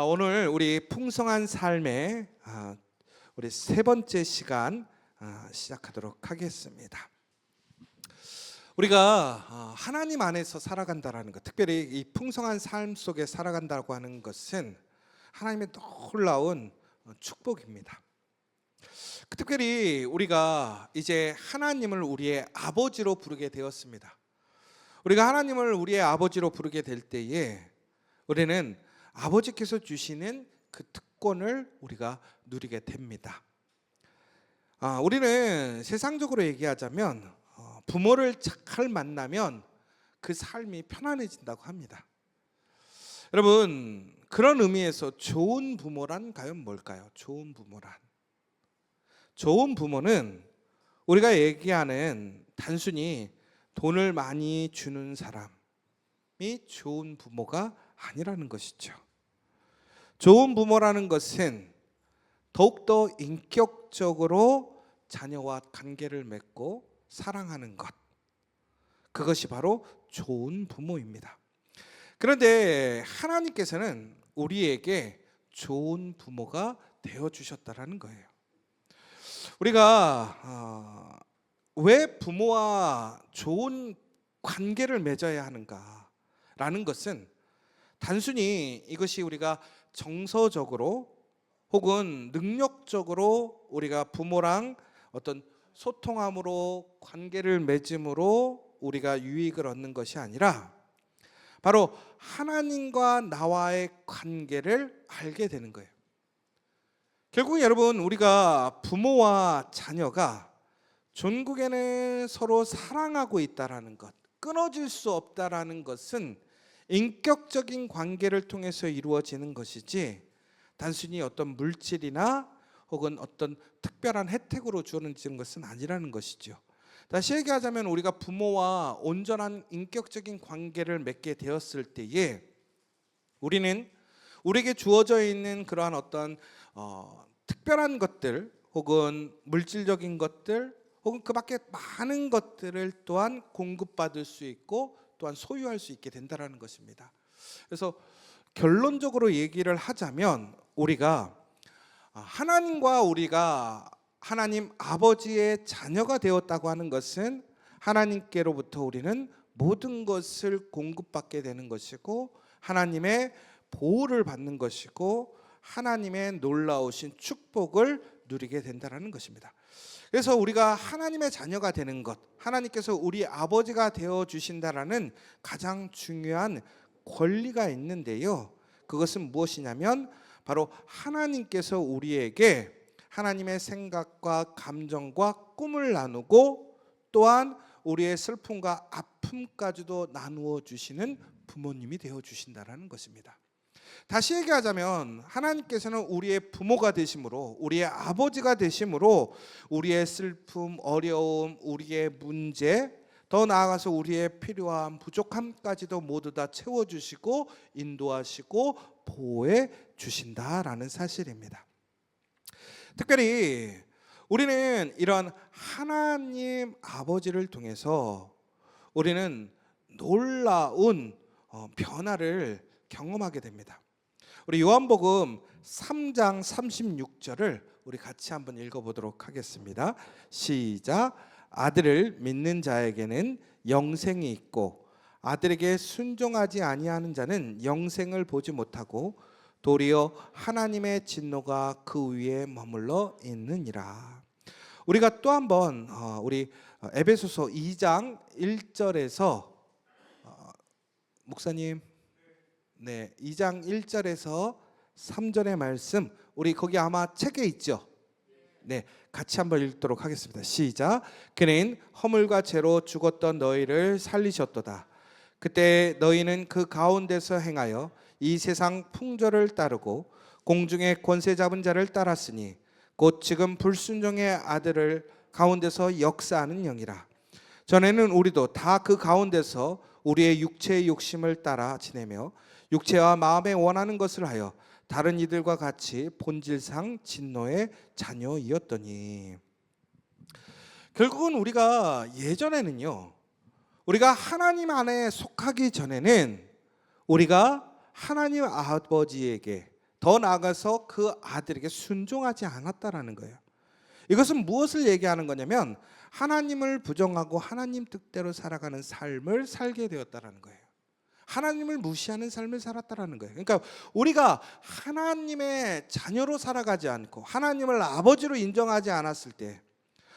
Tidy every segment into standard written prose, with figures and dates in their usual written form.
오늘 우리 풍성한 삶의 우리 세 번째 시간 시작하도록 하겠습니다. 우리가 하나님 안에서 살아간다라는 것, 특별히 이 풍성한 삶 속에 살아간다고 하는 것은 하나님의 놀라운 축복입니다. 특별히 우리가 이제 하나님을 우리의 아버지로 부르게 되었습니다. 우리가 하나님을 우리의 아버지로 부르게 될 때에 우리는 아버지께서 주시는 그 특권을 우리가 누리게 됩니다. 우리는 세상적으로 얘기하자면 부모를 잘 만나면 그 삶이 편안해진다고 합니다. 여러분, 그런 의미에서 좋은 부모란 과연 뭘까요? 좋은 부모는 우리가 얘기하는 단순히 돈을 많이 주는 사람이 좋은 부모가 아니라는 것이죠. 좋은 부모라는 것은 더욱더 인격적으로 자녀와 관계를 맺고 사랑하는 것, 그것이 바로 좋은 부모입니다. 그런데 하나님께서는 우리에게 좋은 부모가 되어주셨다라는 거예요. 우리가 왜 부모와 좋은 관계를 맺어야 하는가라는 것은 단순히 이것이 우리가 정서적으로 혹은 능력적으로 우리가 부모랑 어떤 소통함으로 관계를 맺음으로 우리가 유익을 얻는 것이 아니라 바로 하나님과 나와의 관계를 알게 되는 거예요. 결국 여러분, 우리가 부모와 자녀가 존국에는 서로 사랑하고 있다라는 것, 끊어질 수 없다라는 것은 인격적인 관계를 통해서 이루어지는 것이지 단순히 어떤 물질이나 혹은 어떤 특별한 혜택으로 주어지는 것은 아니라는 것이죠. 다시 얘기하자면 우리가 부모와 온전한 인격적인 관계를 맺게 되었을 때에 우리는 우리에게 주어져 있는 그러한 어떤 특별한 것들 혹은 물질적인 것들 혹은 그 밖에 많은 것들을 또한 공급받을 수 있고 또한 소유할 수 있게 된다는 것입니다. 그래서 결론적으로 얘기를 하자면 우리가 하나님과 우리가 하나님 아버지의 자녀가 되었다고 하는 것은 하나님께로부터 우리는 모든 것을 공급받게 되는 것이고 하나님의 보호를 받는 것이고 하나님의 놀라우신 축복을 누리게 된다는 것입니다. 그래서 우리가 하나님의 자녀가 되는 것, 하나님께서 우리 아버지가 되어 주신다라는 가장 중요한 권리가 있는데요. 그것은 무엇이냐면 바로 하나님께서 우리에게 하나님의 생각과 감정과 꿈을 나누고 또한 우리의 슬픔과 아픔까지도 나누어 주시는 부모님이 되어 주신다라는 것입니다. 다시 얘기하자면 하나님께서는 우리의 부모가 되심으로 우리의 아버지가 되심으로 우리의 슬픔, 어려움, 우리의 문제, 더 나아가서 우리의 필요함, 부족함까지도 모두 다 채워주시고 인도하시고 보호해 주신다라는 사실입니다. 특별히 우리는 이런 하나님 아버지를 통해서 우리는 놀라운 변화를 경험하게 됩니다. 우리 요한복음 3장 36절을 우리 같이 한번 읽어보도록 하겠습니다. 시작. 아들을 믿는 자에게는 영생이 있고 아들에게 순종하지 아니하는 자는 영생을 보지 못하고 도리어 하나님의 진노가 그 위에 머물러 있느니라. 우리가 또 한번 우리 에베소서 2장 1절에서 목사님 2장 1절에서 3절의 말씀, 우리 거기 아마 책에 있죠? 같이 한번 읽도록 하겠습니다. 시작. 그는 허물과 죄로 죽었던 너희를 살리셨도다. 그때 너희는 그 가운데서 행하여 이 세상 풍조를 따르고 공중의 권세 잡은 자를 따랐으니 곧 지금 불순종의 아들을 가운데서 역사하는 영이라. 전에는 우리도 다 그 가운데서 우리의 육체의 욕심을 따라 지내며 육체와 마음에 원하는 것을 하여 다른 이들과 같이 본질상 진노의 자녀이었더니. 결국은 우리가 예전에는요, 우리가 하나님 안에 속하기 전에는 우리가 하나님 아버지에게 더 나아가서 그 아들에게 순종하지 않았다라는 거예요. 이것은 무엇을 얘기하는 거냐면 하나님을 부정하고 하나님 뜻대로 살아가는 삶을 살게 되었다라는 거예요. 하나님을 무시하는 삶을 살았다라는 거예요. 그러니까 우리가 하나님의 자녀로 살아가지 않고 하나님을 아버지로 인정하지 않았을 때,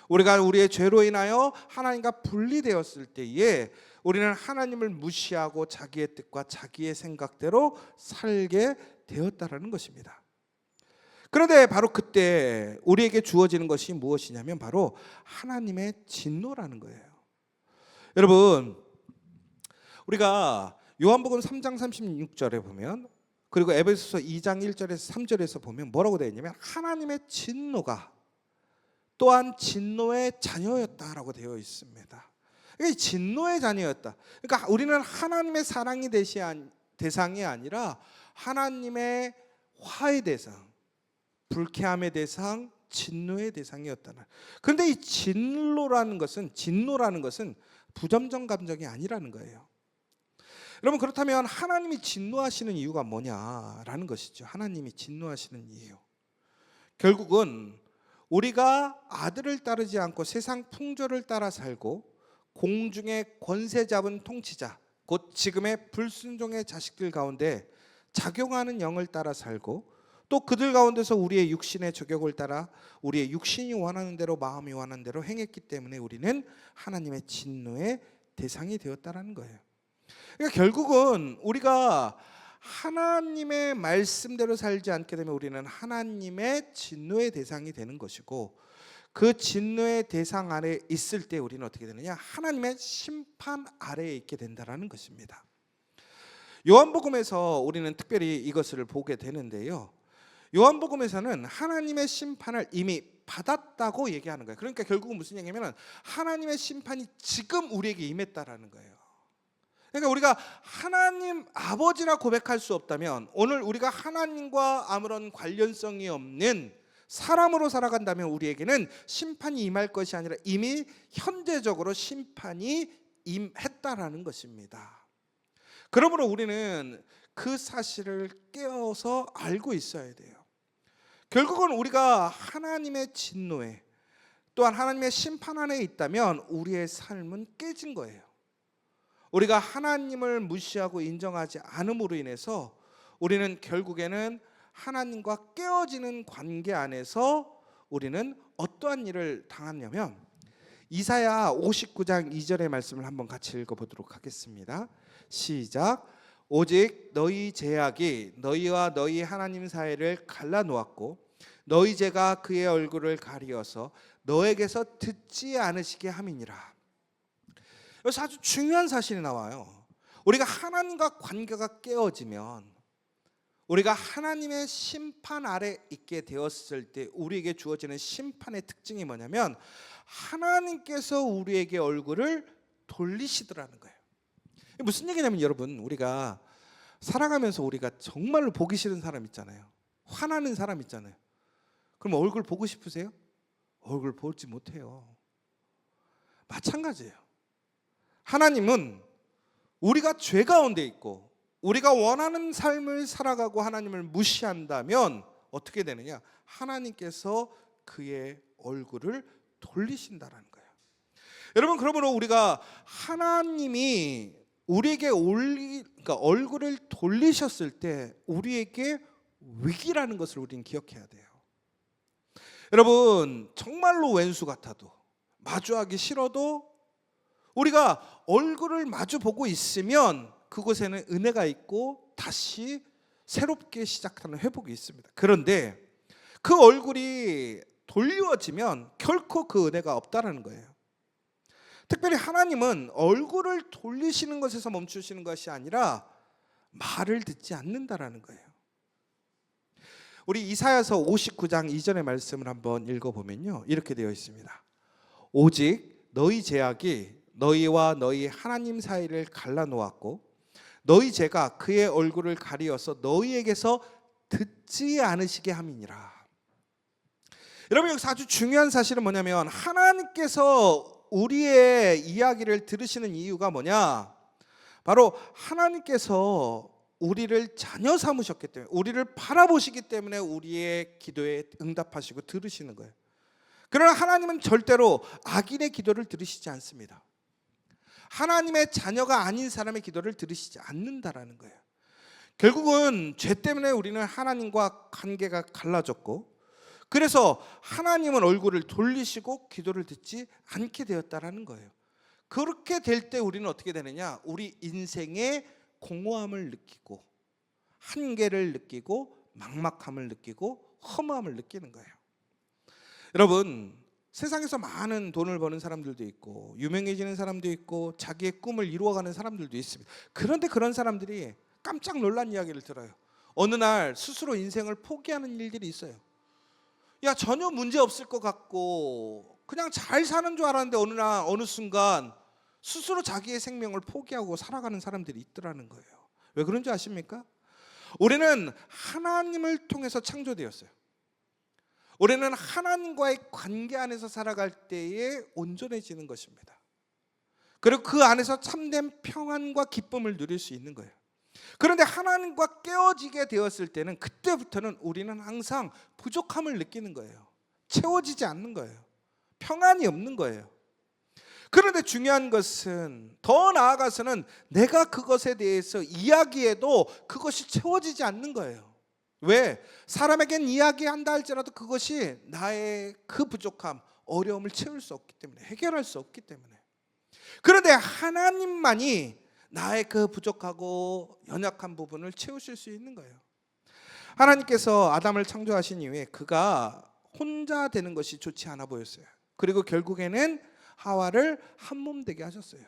우리가 우리의 죄로 인하여 하나님과 분리되었을 때에 우리는 하나님을 무시하고 자기의 뜻과 자기의 생각대로 살게 되었다라는 것입니다. 그런데 바로 그때 우리에게 주어지는 것이 무엇이냐면 바로 하나님의 진노라는 거예요. 여러분, 우리가 요한복음 3장 36절에 보면, 그리고 에베소서 2장 1절에서 3절에서 보면 뭐라고 되어 있냐면 하나님의 진노가 또한 진노의 자녀였다라고 되어 있습니다. 그러니까 진노의 자녀였다. 그러니까 우리는 하나님의 사랑의 대상이 아니라 하나님의 화의 대상, 불쾌함의 대상, 진노의 대상이었다는. 그런데 이 진노라는 것은 부정적 감정이 아니라는 거예요. 여러분, 그렇다면 하나님이 진노하시는 이유가 뭐냐라는 것이죠. 하나님이 진노하시는 이유, 결국은 우리가 아들을 따르지 않고 세상 풍조를 따라 살고 공중의 권세 잡은 통치자, 곧 지금의 불순종의 자식들 가운데 작용하는 영을 따라 살고, 또 그들 가운데서 우리의 육신의 저격을 따라 우리의 육신이 원하는 대로, 마음이 원하는 대로 행했기 때문에 우리는 하나님의 진노의 대상이 되었다라는 거예요. 그러니까 결국은 우리가 하나님의 말씀대로 살지 않게 되면 우리는 하나님의 진노의 대상이 되는 것이고, 그 진노의 대상 아래 있을 때 우리는 어떻게 되느냐? 하나님의 심판 아래에 있게 된다라는 것입니다. 요한복음에서 우리는 특별히 이것을 보게 되는데요, 요한복음에서는 하나님의 심판을 이미 받았다고 얘기하는 거예요. 그러니까 결국은 무슨 얘기냐면 하나님의 심판이 지금 우리에게 임했다라는 거예요. 그러니까 우리가 하나님 아버지라 고백할 수 없다면, 오늘 우리가 하나님과 아무런 관련성이 없는 사람으로 살아간다면 우리에게는 심판이 임할 것이 아니라 이미 현재적으로 심판이 임했다라는 것입니다. 그러므로 우리는 그 사실을 깨어서 알고 있어야 돼요. 결국은 우리가 하나님의 진노에, 또한 하나님의 심판 안에 있다면 우리의 삶은 깨진 거예요. 우리가 하나님을 무시하고 인정하지 않음으로 인해서 우리는 결국에는 하나님과 깨어지는 관계 안에서 우리는 어떠한 일을 당하냐면, 이사야 59장 2절의 말씀을 한번 같이 읽어보도록 하겠습니다. 시작. 오직 너희 죄악이 너희와 너희 하나님 사이를 갈라놓았고 너희 죄가 그의 얼굴을 가리어서 너에게서 듣지 않으시게 함이니라. 여기서 아주 중요한 사실이 나와요. 우리가 하나님과 관계가 깨어지면, 우리가 하나님의 심판 아래 있게 되었을 때 우리에게 주어지는 심판의 특징이 뭐냐면 하나님께서 우리에게 얼굴을 돌리시더라는 거예요. 무슨 얘기냐면, 여러분, 우리가 살아가면서 우리가 정말로 보기 싫은 사람 있잖아요. 화나는 사람 있잖아요. 그럼 얼굴 보고 싶으세요? 얼굴 보지 못해요. 마찬가지예요. 하나님은 우리가 죄 가운데 있고 우리가 원하는 삶을 살아가고 하나님을 무시한다면 어떻게 되느냐? 하나님께서 그의 얼굴을 돌리신다라는 거예요. 여러분, 그러므로 우리가 하나님이 우리에게 그러니까 얼굴을 돌리셨을 때 우리에게 위기라는 것을 우리는 기억해야 돼요. 여러분, 정말로 왼수 같아도, 마주하기 싫어도 우리가 얼굴을 마주 보고 있으면 그곳에는 은혜가 있고 다시 새롭게 시작하는 회복이 있습니다. 그런데 그 얼굴이 돌려지면 결코 그 은혜가 없다라는 거예요. 특별히 하나님은 얼굴을 돌리시는 것에서 멈추시는 것이 아니라 말을 듣지 않는다라는 거예요. 우리 이사야서 59장 2절의 말씀을 한번 읽어보면요, 이렇게 되어 있습니다. 오직 너희 죄악이 너희와 너희 하나님 사이를 갈라놓았고 너희 죄가 그의 얼굴을 가리어서 너희에게서 듣지 않으시게 함이니라. 여러분, 여기서 아주 중요한 사실은 뭐냐면 하나님께서 우리의 이야기를 들으시는 이유가 뭐냐? 바로 하나님께서 우리를 자녀 삼으셨기 때문에, 우리를 바라보시기 때문에 우리의 기도에 응답하시고 들으시는 거예요. 그러나 하나님은 절대로 악인의 기도를 들으시지 않습니다. 하나님의 자녀가 아닌 사람의 기도를 들으시지 않는다라는 거예요. 결국은 죄 때문에 우리는 하나님과 관계가 갈라졌고, 그래서 하나님은 얼굴을 돌리시고 기도를 듣지 않게 되었다라는 거예요. 그렇게 될 때 우리는 어떻게 되느냐? 우리 인생의 공허함을 느끼고, 한계를 느끼고, 막막함을 느끼고, 허무함을 느끼는 거예요. 여러분, 세상에서 많은 돈을 버는 사람들도 있고, 유명해지는 사람도 있고, 자기의 꿈을 이루어가는 사람들도 있습니다. 그런데 그런 사람들이 깜짝 놀란 이야기를 들어요. 어느 날 스스로 인생을 포기하는 일들이 있어요. 야, 전혀 문제 없을 것 같고 그냥 잘 사는 줄 알았는데 어느 순간 스스로 자기의 생명을 포기하고 살아가는 사람들이 있더라는 거예요. 왜 그런 줄 아십니까? 우리는 하나님을 통해서 창조되었어요. 우리는 하나님과의 관계 안에서 살아갈 때에 온전해지는 것입니다. 그리고 그 안에서 참된 평안과 기쁨을 누릴 수 있는 거예요. 그런데 하나님과 깨어지게 되었을 때는, 그때부터는 우리는 항상 부족함을 느끼는 거예요. 채워지지 않는 거예요. 평안이 없는 거예요. 그런데 중요한 것은, 더 나아가서는 내가 그것에 대해서 이야기해도 그것이 채워지지 않는 거예요. 왜? 사람에겐 이야기한다 할지라도 그것이 나의 그 부족함, 어려움을 채울 수 없기 때문에, 해결할 수 없기 때문에. 그런데 하나님만이 나의 그 부족하고 연약한 부분을 채우실 수 있는 거예요. 하나님께서 아담을 창조하신 이후에 그가 혼자 되는 것이 좋지 않아 보였어요. 그리고 결국에는 하와를 한 몸 되게 하셨어요.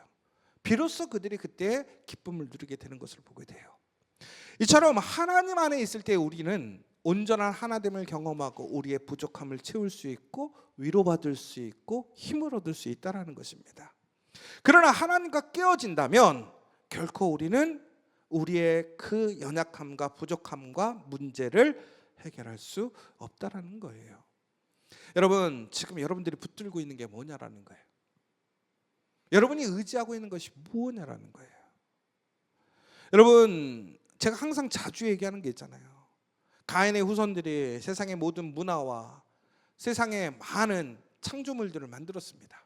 비로소 그들이 그때 기쁨을 누리게 되는 것을 보게 돼요. 이처럼 하나님 안에 있을 때 우리는 온전한 하나됨을 경험하고 우리의 부족함을 채울 수 있고 위로받을 수 있고 힘을 얻을 수 있다는 것입니다. 그러나 하나님과 깨어진다면 결코 우리는 우리의 그 연약함과 부족함과 문제를 해결할 수 없다라는 거예요. 여러분, 지금 여러분들이 붙들고 있는 게 뭐냐라는 거예요. 여러분이 의지하고 있는 것이 뭐냐라는 거예요. 여러분, 제가 항상 자주 얘기하는 게 있잖아요. 가인의 후손들이 세상의 모든 문화와 세상의 많은 창조물들을 만들었습니다.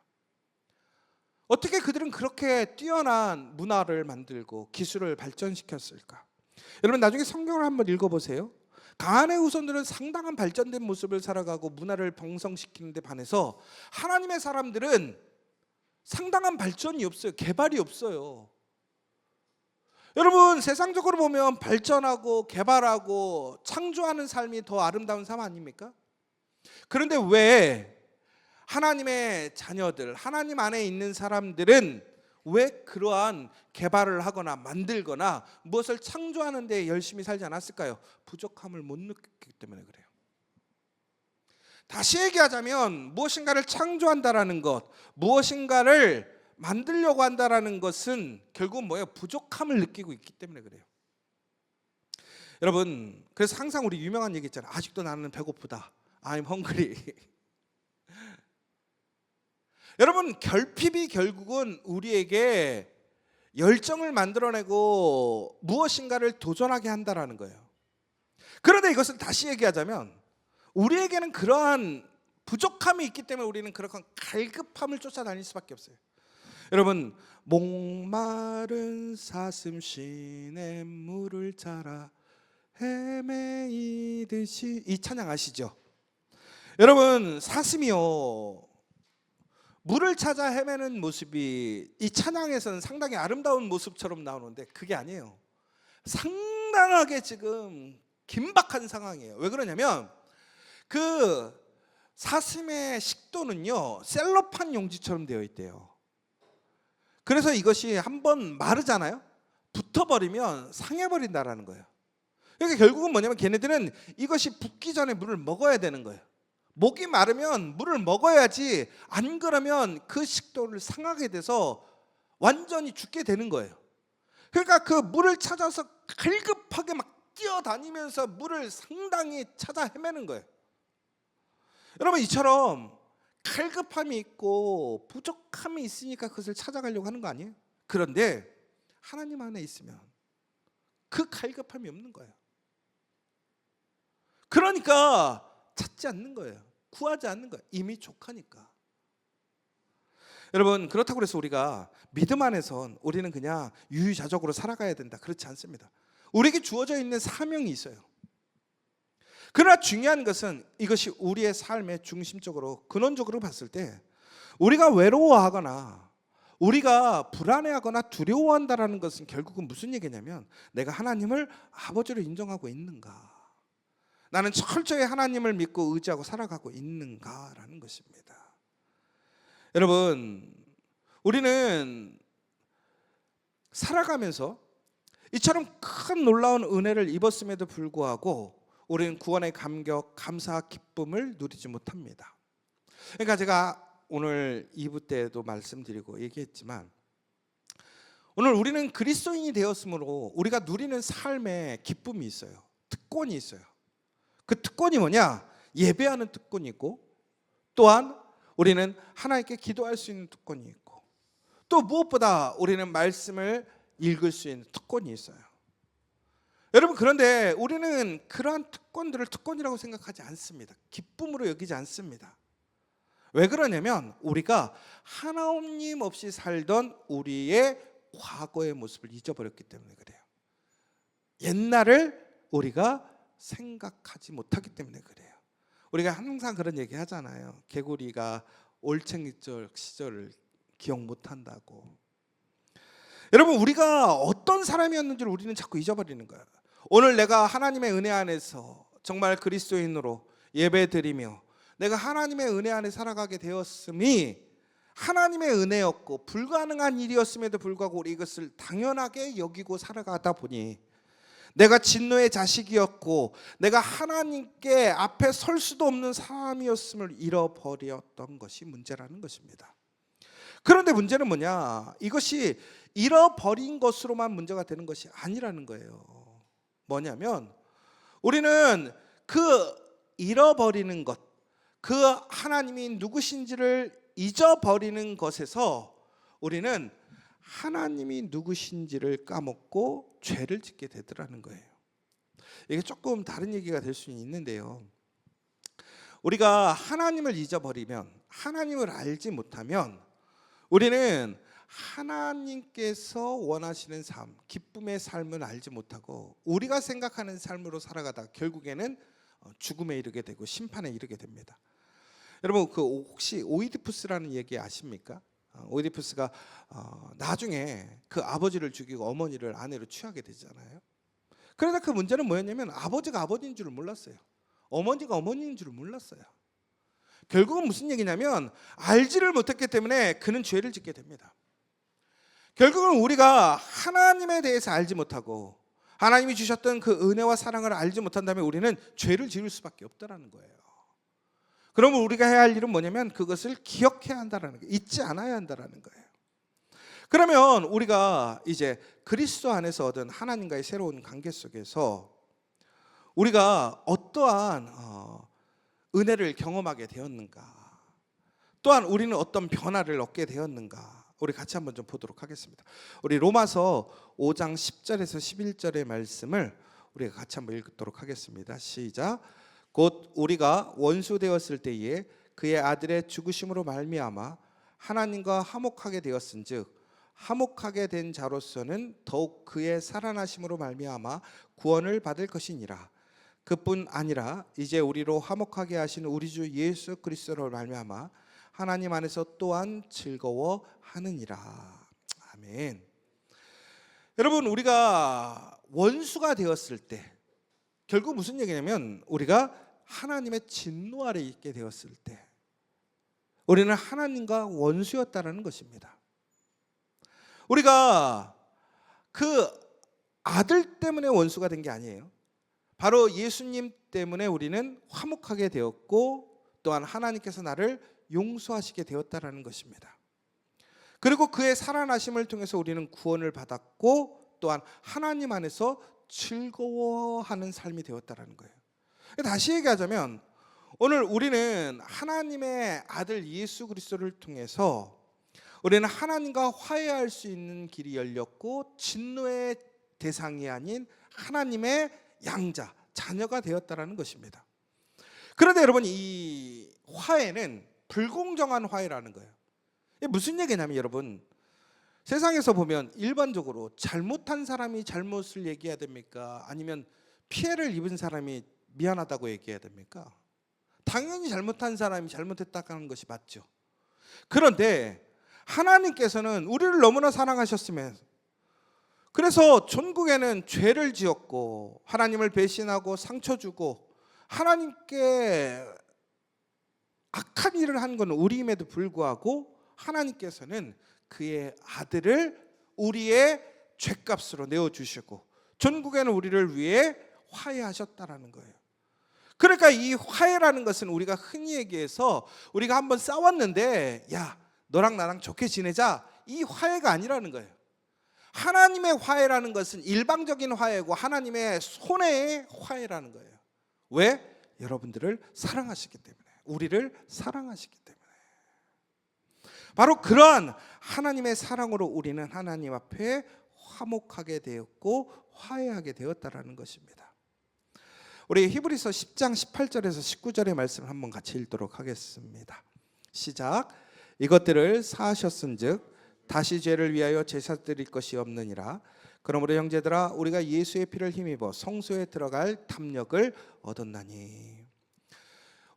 어떻게 그들은 그렇게 뛰어난 문화를 만들고 기술을 발전시켰을까? 여러분, 나중에 성경을 한번 읽어보세요. 가나안의 후손들은 상당한 발전된 모습을 살아가고 문화를 병성시키는 데 반해서 하나님의 사람들은 상당한 발전이 없어요. 개발이 없어요. 여러분, 세상적으로 보면 발전하고 개발하고 창조하는 삶이 더 아름다운 삶 아닙니까? 그런데 왜 하나님의 자녀들, 하나님 안에 있는 사람들은 왜 그러한 개발을 하거나 만들거나 무엇을 창조하는 데 열심히 살지 않았을까요? 부족함을 못 느꼈기 때문에 그래요. 다시 얘기하자면 무엇인가를 창조한다라는 것, 무엇인가를 만들려고 한다라는 것은 결국은 뭐예요? 부족함을 느끼고 있기 때문에 그래요. 여러분, 그래서 항상 우리 유명한 얘기 있잖아요. 아직도 나는 배고프다. I'm hungry. 여러분, 결핍이 결국은 우리에게 열정을 만들어내고 무엇인가를 도전하게 한다라는 거예요. 그런데 이것을 다시 얘기하자면 우리에게는 그러한 부족함이 있기 때문에 우리는 그러한 갈급함을 쫓아다닐 수밖에 없어요. 여러분, 목마른 사슴 시내 물을 찾아 헤매이듯이, 이 찬양 아시죠? 여러분, 사슴이요, 물을 찾아 헤매는 모습이 이 찬양에서는 상당히 아름다운 모습처럼 나오는데 그게 아니에요. 상당하게 지금 긴박한 상황이에요. 왜 그러냐면 그 사슴의 식도는요 셀로판 용지처럼 되어 있대요. 그래서 이것이 한번 마르잖아요. 붙어버리면 상해버린다라는 거예요. 그러니까 결국은 뭐냐면 걔네들은 이것이 붓기 전에 물을 먹어야 되는 거예요. 목이 마르면 물을 먹어야지, 안 그러면 그 식도를 상하게 돼서 완전히 죽게 되는 거예요. 그러니까 그 물을 찾아서 갈급하게 막 뛰어다니면서 물을 상당히 찾아 헤매는 거예요. 여러분, 이처럼 갈급함이 있고 부족함이 있으니까 그것을 찾아가려고 하는 거 아니에요? 그런데 하나님 안에 있으면 그 갈급함이 없는 거예요. 그러니까 찾지 않는 거예요. 구하지 않는 거예요. 이미 족하니까. 여러분, 그렇다고 해서 우리가 믿음 안에선 우리는 그냥 유유자적으로 살아가야 된다, 그렇지 않습니다. 우리에게 주어져 있는 사명이 있어요. 그러나 중요한 것은 이것이 우리의 삶의 중심적으로 근원적으로 봤을 때 우리가 외로워하거나 우리가 불안해하거나 두려워한다라는 것은 결국은 무슨 얘기냐면 내가 하나님을 아버지로 인정하고 있는가, 나는 철저히 하나님을 믿고 의지하고 살아가고 있는가라는 것입니다. 여러분, 우리는 살아가면서 이처럼 큰 놀라운 은혜를 입었음에도 불구하고 우리는 구원의 감격, 감사, 기쁨을 누리지 못합니다. 그러니까 제가 오늘 2부 때도 말씀드리고 얘기했지만 오늘 우리는 그리스도인이 되었으므로 우리가 누리는 삶에 기쁨이 있어요. 특권이 있어요. 그 특권이 뭐냐? 예배하는 특권이 있고, 또한 우리는 하나님께 기도할 수 있는 특권이 있고, 또 무엇보다 우리는 말씀을 읽을 수 있는 특권이 있어요. 여러분, 그런데 우리는 그러한 특권들을 특권이라고 생각하지 않습니다. 기쁨으로 여기지 않습니다. 왜 그러냐면 우리가 하나님 없이 살던 우리의 과거의 모습을 잊어버렸기 때문에 그래요. 옛날을 우리가 생각하지 못하기 때문에 그래요. 우리가 항상 그런 얘기 하잖아요. 개구리가 올챙이 시절을 기억 못한다고. 여러분, 우리가 어떤 사람이었는지를 우리는 자꾸 잊어버리는 거예요. 오늘 내가 하나님의 은혜 안에서 정말 그리스도인으로 예배드리며 내가 하나님의 은혜 안에 살아가게 되었음이 하나님의 은혜였고 불가능한 일이었음에도 불구하고 우리 이것을 당연하게 여기고 살아가다 보니 내가 진노의 자식이었고 내가 하나님께 앞에 설 수도 없는 사람이었음을 잃어버렸던 것이 문제라는 것입니다. 그런데 문제는 뭐냐? 이것이 잃어버린 것으로만 문제가 되는 것이 아니라는 거예요. 뭐냐면 우리는 그 잃어버리는 것, 그 하나님이 누구신지를 잊어버리는 것에서 우리는 하나님이 누구신지를 까먹고 죄를 짓게 되더라는 거예요. 이게 조금 다른 얘기가 될 수 있는데요, 우리가 하나님을 잊어버리면, 하나님을 알지 못하면 우리는 하나님께서 원하시는 삶, 기쁨의 삶을 알지 못하고 우리가 생각하는 삶으로 살아가다 결국에는 죽음에 이르게 되고 심판에 이르게 됩니다. 여러분, 그 혹시 오이디푸스라는 얘기 아십니까? 오이디푸스가 나중에 그 아버지를 죽이고 어머니를 아내로 취하게 되잖아요. 그러다 그 문제는 뭐였냐면 아버지가 아버지인 줄을 몰랐어요. 어머니가 어머니인 줄을 몰랐어요. 결국은 무슨 얘기냐면 알지를 못했기 때문에 그는 죄를 짓게 됩니다. 결국은 우리가 하나님에 대해서 알지 못하고 하나님이 주셨던 그 은혜와 사랑을 알지 못한다면 우리는 죄를 지을 수밖에 없다라는 거예요. 그러면 우리가 해야 할 일은 뭐냐면 그것을 기억해야 한다라는 거예요. 잊지 않아야 한다라는 거예요. 그러면 우리가 이제 그리스도 안에서 얻은 하나님과의 새로운 관계 속에서 우리가 어떠한 은혜를 경험하게 되었는가, 또한 우리는 어떤 변화를 얻게 되었는가, 우리 같이 한번 좀 보도록 하겠습니다. 우리 로마서 5장 10절에서 11절의 말씀을 우리가 같이 한번 읽도록 하겠습니다. 시작. 곧 우리가 원수 되었을 때에 그의 아들의 죽으심으로 말미암아 하나님과 화목하게 되었은즉 화목하게 된 자로서는 더욱 그의 살아나심으로 말미암아 구원을 받을 것이니라. 그뿐 아니라 이제 우리로 화목하게 하시는 우리 주 예수 그리스도로 말미암아 하나님 안에서 또한 즐거워하느니라. 아멘. 여러분, 우리가 원수가 되었을 때 결국 무슨 얘기냐면 우리가 하나님의 진노 아래 있게 되었을 때 우리는 하나님과 원수였다라는 것입니다. 우리가 그 아들 때문에 원수가 된 게 아니에요. 바로 예수님 때문에 우리는 화목하게 되었고 또한 하나님께서 나를 용서하시게 되었다라는 것입니다. 그리고 그의 살아나심을 통해서 우리는 구원을 받았고 또한 하나님 안에서 즐거워하는 삶이 되었다라는 거예요. 다시 얘기하자면 오늘 우리는 하나님의 아들 예수 그리스도를 통해서 우리는 하나님과 화해할 수 있는 길이 열렸고 진노의 대상이 아닌 하나님의 양자, 자녀가 되었다라는 것입니다. 그런데 여러분, 이 화해는 불공정한 화해라는 거예요. 이게 무슨 얘기냐면 여러분, 세상에서 보면 일반적으로 잘못한 사람이 잘못을 얘기해야 됩니까? 아니면 피해를 입은 사람이 미안하다고 얘기해야 됩니까? 당연히 잘못한 사람이 잘못했다는 것이 맞죠. 그런데 하나님께서는 우리를 너무나 사랑하셨으면서, 그래서 전국에는 죄를 지었고 하나님을 배신하고 상처 주고 하나님께 악한 일을 한 건 우리임에도 불구하고 하나님께서는 그의 아들을 우리의 죄값으로 내어주시고 전국에는 우리를 위해 화해하셨다라는 거예요. 그러니까 이 화해라는 것은 우리가 흔히 얘기해서 우리가 한번 싸웠는데 야, 너랑 나랑 좋게 지내자, 이 화해가 아니라는 거예요. 하나님의 화해라는 것은 일방적인 화해고 하나님의 손해의 화해라는 거예요. 왜? 여러분들을 사랑하시기 때문에, 우리를 사랑하시기 때문에. 바로 그러한 하나님의 사랑으로 우리는 하나님 앞에 화목하게 되었고 화해하게 되었다라는 것입니다. 우리 히브리서 10장 18절에서 19절의 말씀을 한번 같이 읽도록 하겠습니다. 시작. 이것들을 사하셨은즉 다시 죄를 위하여 제사 드릴 것이 없느니라. 그러므로 형제들아, 우리가 예수의 피를 힘입어 성소에 들어갈 담력을 얻었나니.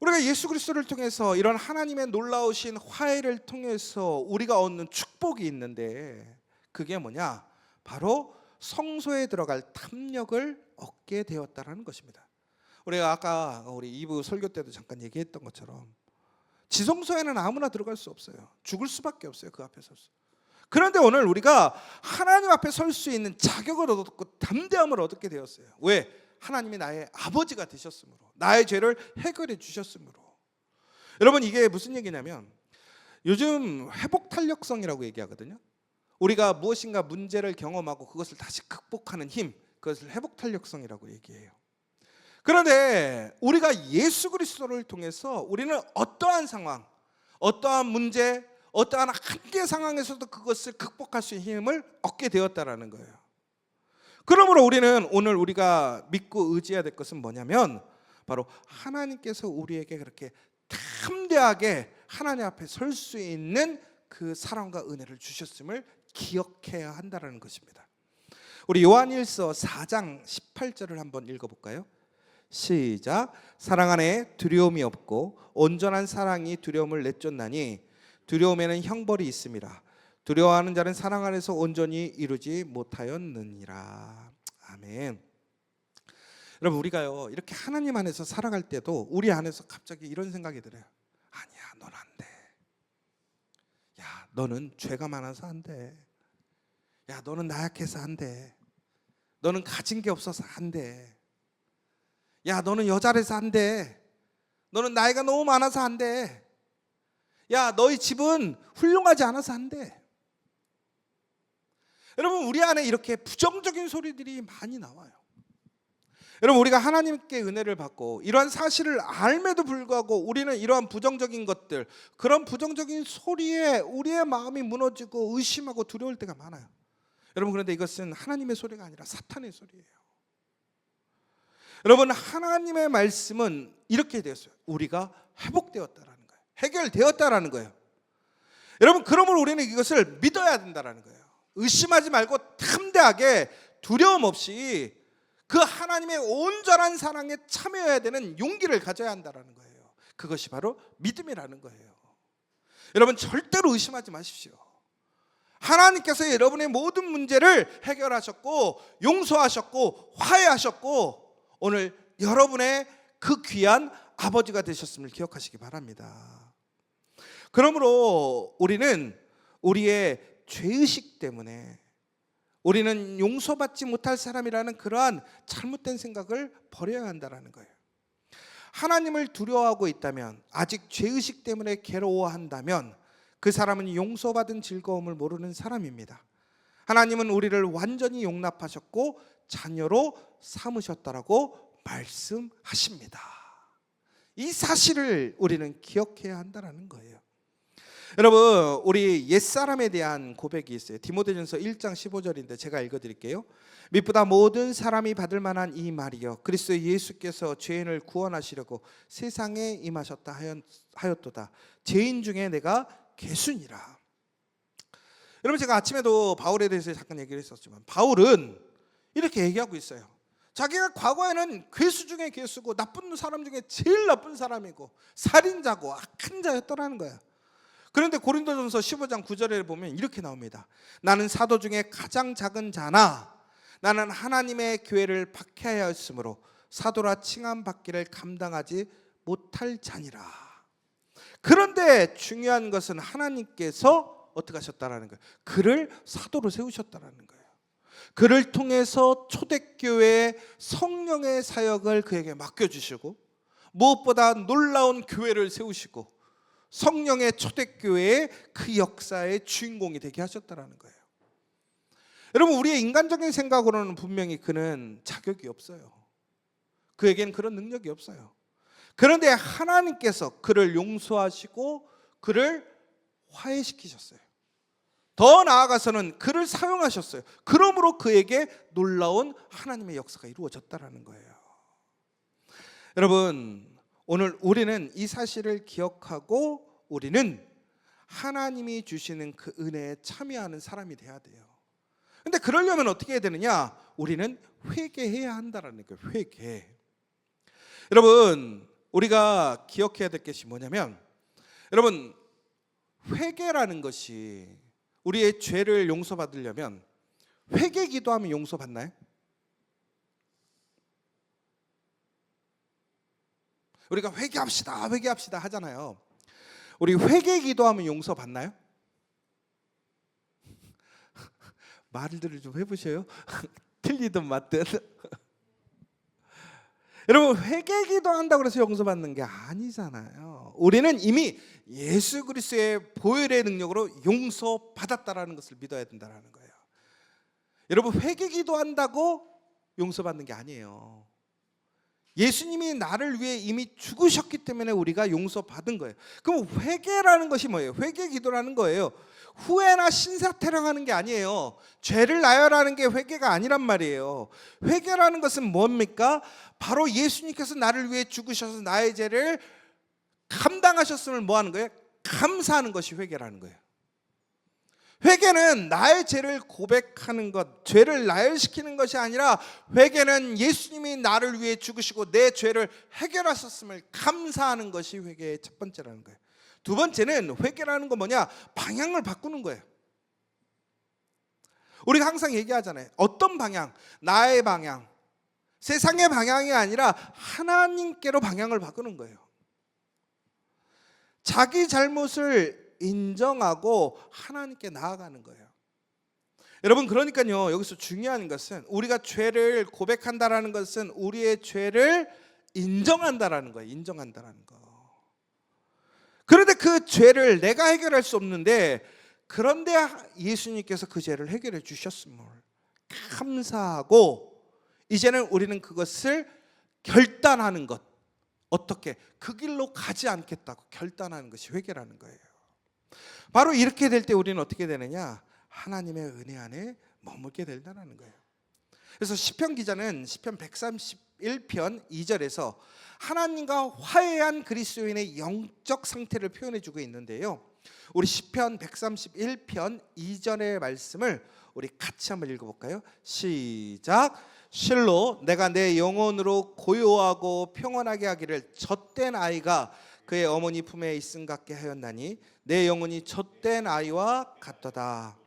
우리가 예수 그리스도를 통해서 이런 하나님의 놀라우신 화해를 통해서 우리가 얻는 축복이 있는데, 그게 뭐냐? 바로 성소에 들어갈 담력을 얻게 되었다라는 것입니다. 우리가 아까 우리 2부 설교 때도 잠깐 얘기했던 것처럼 지성소에는 아무나 들어갈 수 없어요. 죽을 수밖에 없어요. 그 앞에 설 수. 그런데 오늘 우리가 하나님 앞에 설 수 있는 자격을 얻었고 담대함을 얻게 되었어요. 왜? 하나님이 나의 아버지가 되셨으므로, 나의 죄를 해결해 주셨으므로. 여러분, 이게 무슨 얘기냐면 요즘 회복 탄력성이라고 얘기하거든요. 우리가 무엇인가 문제를 경험하고 그것을 다시 극복하는 힘, 그것을 회복 탄력성이라고 얘기해요. 그런데 우리가 예수 그리스도를 통해서 우리는 어떠한 상황, 어떠한 문제, 어떠한 한계 상황에서도 그것을 극복할 수 있는 힘을 얻게 되었다라는 거예요. 그러므로 우리는 오늘 우리가 믿고 의지해야 될 것은 뭐냐면 바로 하나님께서 우리에게 그렇게 담대하게 하나님 앞에 설 수 있는 그 사랑과 은혜를 주셨음을 기억해야 한다는 것입니다. 우리 요한일서 4장 18절을 한번 읽어볼까요? 시작. 사랑 안에 두려움이 없고 온전한 사랑이 두려움을 내쫓나니 두려움에는 형벌이 있음이라. 두려워하는 자는 사랑 안에서 온전히 이루지 못하였느니라. 아멘. 여러분, 우리가요 이렇게 하나님 안에서 살아갈 때도 우리 안에서 갑자기 이런 생각이 들어요. 아니야, 넌 안 돼. 야, 너는 죄가 많아서 안 돼. 야, 너는 나약해서 안 돼. 너는 가진 게 없어서 안 돼. 야, 너는 여자라서 안 돼. 너는 나이가 너무 많아서 안 돼. 야, 너희 집은 훌륭하지 않아서 안 돼. 여러분, 우리 안에 이렇게 부정적인 소리들이 많이 나와요. 여러분, 우리가 하나님께 은혜를 받고 이러한 사실을 알매도 불구하고 우리는 이러한 부정적인 것들, 그런 부정적인 소리에 우리의 마음이 무너지고 의심하고 두려울 때가 많아요. 여러분, 그런데 이것은 하나님의 소리가 아니라 사탄의 소리예요. 여러분, 하나님의 말씀은 이렇게 되었어요. 우리가 회복되었다라는 거예요. 해결되었다라는 거예요. 여러분, 그러므로 우리는 이것을 믿어야 된다라는 거예요. 의심하지 말고 담대하게 두려움 없이 그 하나님의 온전한 사랑에 참여해야 되는 용기를 가져야 한다라는 거예요. 그것이 바로 믿음이라는 거예요. 여러분, 절대로 의심하지 마십시오. 하나님께서 여러분의 모든 문제를 해결하셨고 용서하셨고 화해하셨고 오늘 여러분의 그 귀한 아버지가 되셨음을 기억하시기 바랍니다. 그러므로 우리는 우리의 죄의식 때문에 우리는 용서받지 못할 사람이라는 그러한 잘못된 생각을 버려야 한다는 거예요. 하나님을 두려워하고 있다면, 아직 죄의식 때문에 괴로워한다면 그 사람은 용서받은 즐거움을 모르는 사람입니다. 하나님은 우리를 완전히 용납하셨고 자녀로 삼으셨다라고 말씀하십니다. 이 사실을 우리는 기억해야 한다는 거예요. 여러분, 우리 옛사람에 대한 고백이 있어요. 디모데전서 1장 15절인데 제가 읽어드릴게요. 밑보다 모든 사람이 받을 만한 이 말이요, 그리스도 예수께서 죄인을 구원하시려고 세상에 임하셨다 하였도다. 죄인 중에 내가 괴순이라. 여러분, 제가 아침에도 바울에 대해서 잠깐 얘기를 했었지만, 바울은 이렇게 얘기하고 있어요. 자기가 과거에는 괴수 중에 괴수고 나쁜 사람 중에 제일 나쁜 사람이고 살인자고 악한 자였더라는 거예요. 그런데 고린도전서 15장 9절에 보면 이렇게 나옵니다. 나는 사도 중에 가장 작은 자나 나는 하나님의 교회를 박해하였으므로 사도라 칭함받기를 감당하지 못할 자니라. 그런데 중요한 것은 하나님께서 어떻게 하셨다라는 거예요. 그를 사도로 세우셨다라는 거예요. 그를 통해서 초대교회의 성령의 사역을 그에게 맡겨주시고, 무엇보다 놀라운 교회를 세우시고 성령의 초대교회의 그 역사의 주인공이 되게 하셨다라는 거예요. 여러분, 우리의 인간적인 생각으로는 분명히 그는 자격이 없어요. 그에게는 그런 능력이 없어요. 그런데 하나님께서 그를 용서하시고 그를 화해시키셨어요. 더 나아가서는 그를 사용하셨어요. 그러므로 그에게 놀라운 하나님의 역사가 이루어졌다라는 거예요. 여러분, 오늘 우리는 이 사실을 기억하고 우리는 하나님이 주시는 그 은혜에 참여하는 사람이 돼야 돼요. 근데 그러려면 어떻게 해야 되느냐? 우리는 회개해야 한다라는 거예요. 회개. 여러분, 우리가 기억해야 될 것이 뭐냐면, 여러분, 회개라는 것이 우리의 죄를 용서받으려면 회개 기도하면 용서받나요? 우리가 회개합시다 하잖아요. 우리 회개 기도하면 용서받나요? 말들을 좀 해보셔요. 틀리든 맞든. 여러분, 회개 기도한다고 해서 용서받는 게 아니잖아요. 우리는 이미 예수 그리스도의 보혈의 능력으로 용서받았다라는 것을 믿어야 된다는 거예요. 여러분, 회개 기도한다고 용서받는 게 아니에요. 예수님이 나를 위해 이미 죽으셨기 때문에 우리가 용서받은 거예요. 그럼 회개라는 것이 뭐예요? 회개 기도라는 거예요. 후회나 신사태령하는 게 아니에요. 죄를 나열하는 게 회개가 아니란 말이에요. 회개라는 것은 뭡니까? 바로 예수님께서 나를 위해 죽으셔서 나의 죄를 감당하셨음을 뭐 하는 거예요? 감사하는 것이 회개라는 거예요. 회개는 나의 죄를 고백하는 것, 죄를 나열시키는 것이 아니라, 회개는 예수님이 나를 위해 죽으시고 내 죄를 해결하셨음을 감사하는 것이 회개의 첫 번째라는 거예요. 두 번째는, 회개라는 건 뭐냐? 방향을 바꾸는 거예요. 우리가 항상 얘기하잖아요. 어떤 방향? 나의 방향, 세상의 방향이 아니라 하나님께로 방향을 바꾸는 거예요. 자기 잘못을 인정하고 하나님께 나아가는 거예요. 여러분, 그러니까요, 여기서 중요한 것은 우리가 죄를 고백한다라는 것은 우리의 죄를 인정한다라는 거예요. 인정한다라는 거. 그런데 그 죄를 내가 해결할 수 없는데, 그런데 예수님께서 그 죄를 해결해 주셨음을 감사하고, 이제는 우리는 그것을 결단하는 것, 어떻게 그 길로 가지 않겠다고 결단하는 것이 회개라는 거예요. 바로 이렇게 될 때 우리는 어떻게 되느냐? 하나님의 은혜 안에 머물게 된다는 거예요. 그래서 시편 기자는 시편 131편 2절에서 하나님과 화해한 그리스도인의 영적 상태를 표현해 주고 있는데요, 우리 시편 131편 2절의 말씀을 우리 같이 한번 읽어볼까요? 시작. 실로 내가 내 영혼으로 고요하고 평온하게 하기를 젖된 아이가 그의 어머니 품에 있음 같게 하였나니 내 영혼이 젖된 아이와 같도다.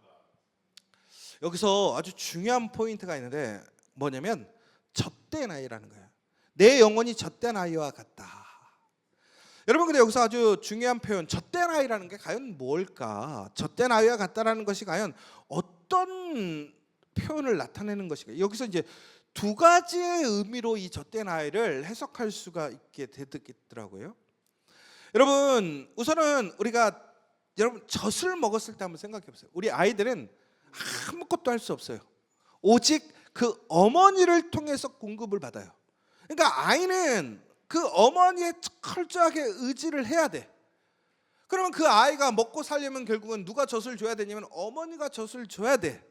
여기서 아주 중요한 포인트가 있는데, 뭐냐면 젖된 아이라는 거예요. 내 영혼이 젖된 아이와 같다. 여러분, 근데 여기서 아주 중요한 표현, 젖된 아이라는 게 과연 뭘까? 젖된 아이와 같다라는 것이 과연 어떤 표현을 나타내는 것인가? 여기서 이제 두 가지의 의미로 이 젖된 아이를 해석할 수가 있게 되더라고요. 여러분, 우선은 우리가 여러분 젖을 먹었을 때 한번 생각해 보세요. 우리 아이들은 아무것도 할 수 없어요. 오직 그 어머니를 통해서 공급을 받아요. 그러니까 아이는 그 어머니의 철저하게 의지를 해야 돼. 그러면 그 아이가 먹고 살려면 결국은 누가 젖을 줘야 되냐면 어머니가 젖을 줘야 돼.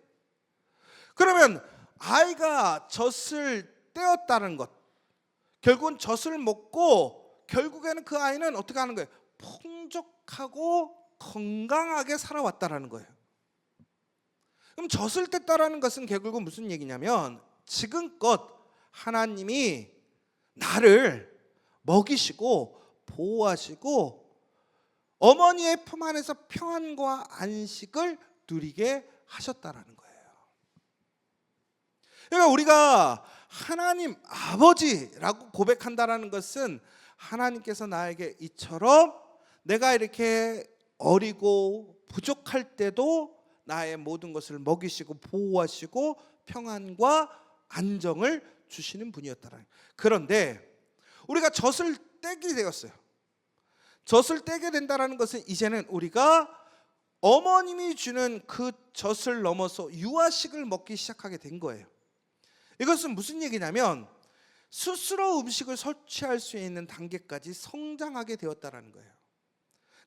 그러면 아이가 젖을 떼었다는 것, 결국은 젖을 먹고 결국에는 그 아이는 어떻게 하는 거예요? 풍족하고 건강하게 살아왔다라는 거예요. 그럼 젖을 뗐다라는 것은 결국은 무슨 얘기냐면 지금껏 하나님이 나를 먹이시고 보호하시고 어머니의 품 안에서 평안과 안식을 누리게 하셨다라는 거예요. 그러니까 우리가 하나님 아버지라고 고백한다라는 것은 하나님께서 나에게 이처럼 내가 이렇게 어리고 부족할 때도 나의 모든 것을 먹이시고 보호하시고 평안과 안정을 주시는 분이었다라는 거예요. 그런데 우리가 젖을 떼게 되었어요. 젖을 떼게 된다는 것은 이제는 우리가 어머님이 주는 그 젖을 넘어서 유아식을 먹기 시작하게 된 거예요. 이것은 무슨 얘기냐면 스스로 음식을 섭취할 수 있는 단계까지 성장하게 되었다라는 거예요.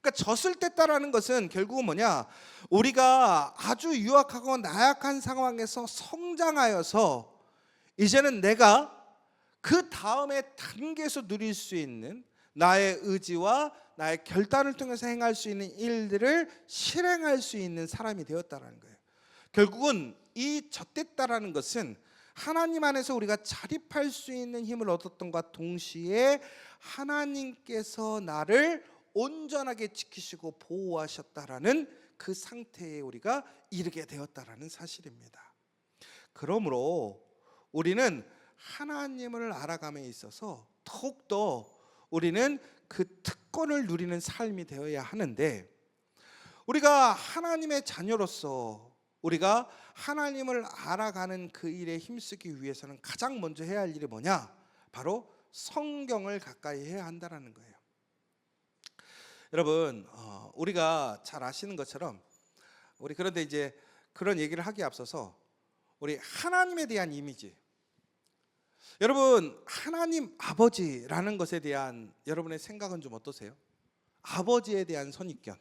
그러니까 젖을 뗐다라는 것은 결국은 뭐냐? 우리가 아주 유약하고 나약한 상황에서 성장하여서 이제는 내가 그 다음에 단계에서 누릴 수 있는 나의 의지와 나의 결단을 통해서 행할 수 있는 일들을 실행할 수 있는 사람이 되었다라는 거예요. 결국은 이 젖됐다라는 것은 하나님 안에서 우리가 자립할 수 있는 힘을 얻었던과 동시에 하나님께서 나를 온전하게 지키시고 보호하셨다라는 그 상태에 우리가 이르게 되었다라는 사실입니다. 그러므로 우리는 하나님을 알아감에 있어서 더욱더 우리는 그 특권을 누리는 삶이 되어야 하는데, 우리가 하나님의 자녀로서 우리가 하나님을 알아가는 그 일에 힘쓰기 위해서는 가장 먼저 해야 할 일이 뭐냐? 바로 성경을 가까이 해야 한다는 거예요. 여러분, 우리가 잘 아시는 것처럼 우리 그런데 이제 그런 얘기를 하기에 앞서서 우리 하나님에 대한 이미지, 여러분 하나님 아버지라는 것에 대한 여러분의 생각은 좀 어떠세요? 아버지에 대한 선입견,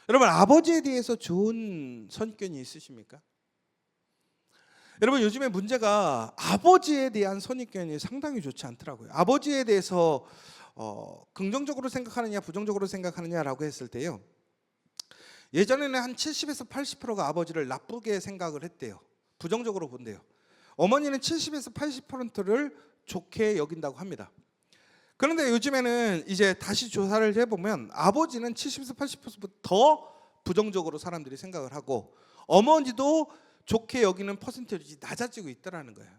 여러분 아버지에 대해서 좋은 선입견이 있으십니까? 여러분 요즘에 문제가 아버지에 대한 선입견이 상당히 좋지 않더라고요. 아버지에 대해서 긍정적으로 생각하느냐 부정적으로 생각하느냐라고 했을 때요, 예전에는 한 70에서 80%가 아버지를 나쁘게 생각을 했대요. 부정적으로 본대요. 어머니는 70에서 80%를 좋게 여긴다고 합니다. 그런데 요즘에는 이제 다시 조사를 해보면 아버지는 70에서 80% 더 부정적으로 사람들이 생각을 하고 어머니도 좋게 여기는 퍼센티지 낮아지고 있다는 거예요.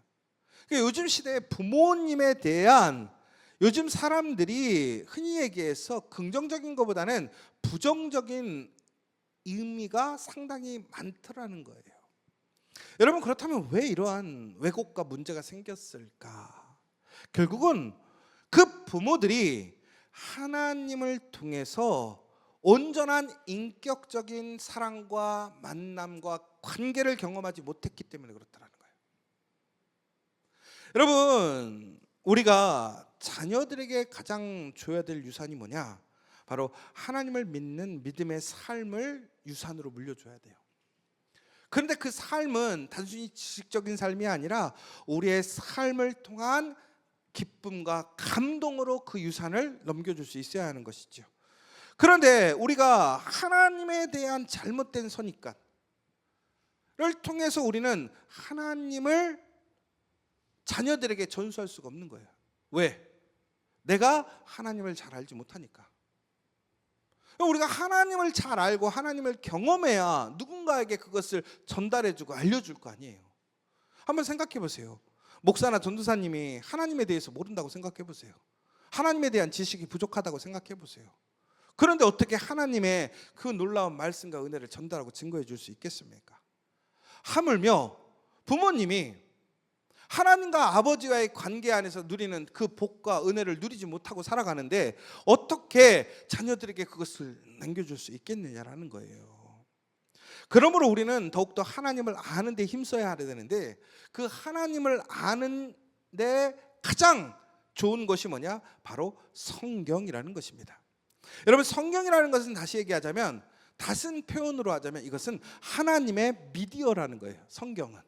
그러니까 요즘 시대에 부모님에 대한 요즘 사람들이 흔히 얘기해서 긍정적인 것보다는 부정적인 의미가 상당히 많더라는 거예요. 여러분 그렇다면 왜 이러한 왜곡과 문제가 생겼을까? 결국은 그 부모들이 하나님을 통해서 온전한 인격적인 사랑과 만남과 관계를 경험하지 못했기 때문에 그렇다는 거예요. 여러분 우리가 자녀들에게 가장 줘야 될 유산이 뭐냐? 바로 하나님을 믿는 믿음의 삶을 유산으로 물려줘야 돼요. 그런데 그 삶은 단순히 지식적인 삶이 아니라 우리의 삶을 통한 기쁨과 감동으로 그 유산을 넘겨줄 수 있어야 하는 것이죠. 그런데 우리가 하나님에 대한 잘못된 선입관을 통해서 우리는 하나님을 자녀들에게 전수할 수가 없는 거예요. 왜? 내가 하나님을 잘 알지 못하니까. 우리가 하나님을 잘 알고 하나님을 경험해야 누군가에게 그것을 전달해주고 알려줄 거 아니에요. 한번 생각해 보세요. 목사나 전도사님이 하나님에 대해서 모른다고 생각해 보세요. 하나님에 대한 지식이 부족하다고 생각해 보세요. 그런데 어떻게 하나님의 그 놀라운 말씀과 은혜를 전달하고 증거해 줄 수 있겠습니까? 하물며 부모님이 하나님과 아버지와의 관계 안에서 누리는 그 복과 은혜를 누리지 못하고 살아가는데 어떻게 자녀들에게 그것을 남겨줄 수 있겠느냐라는 거예요. 그러므로 우리는 더욱더 하나님을 아는 데 힘써야 되는데, 그 하나님을 아는 데 가장 좋은 것이 뭐냐? 바로 성경이라는 것입니다. 여러분, 성경이라는 것은 다시 얘기하자면, 다른 표현으로 하자면 이것은 하나님의 미디어라는 거예요. 성경은.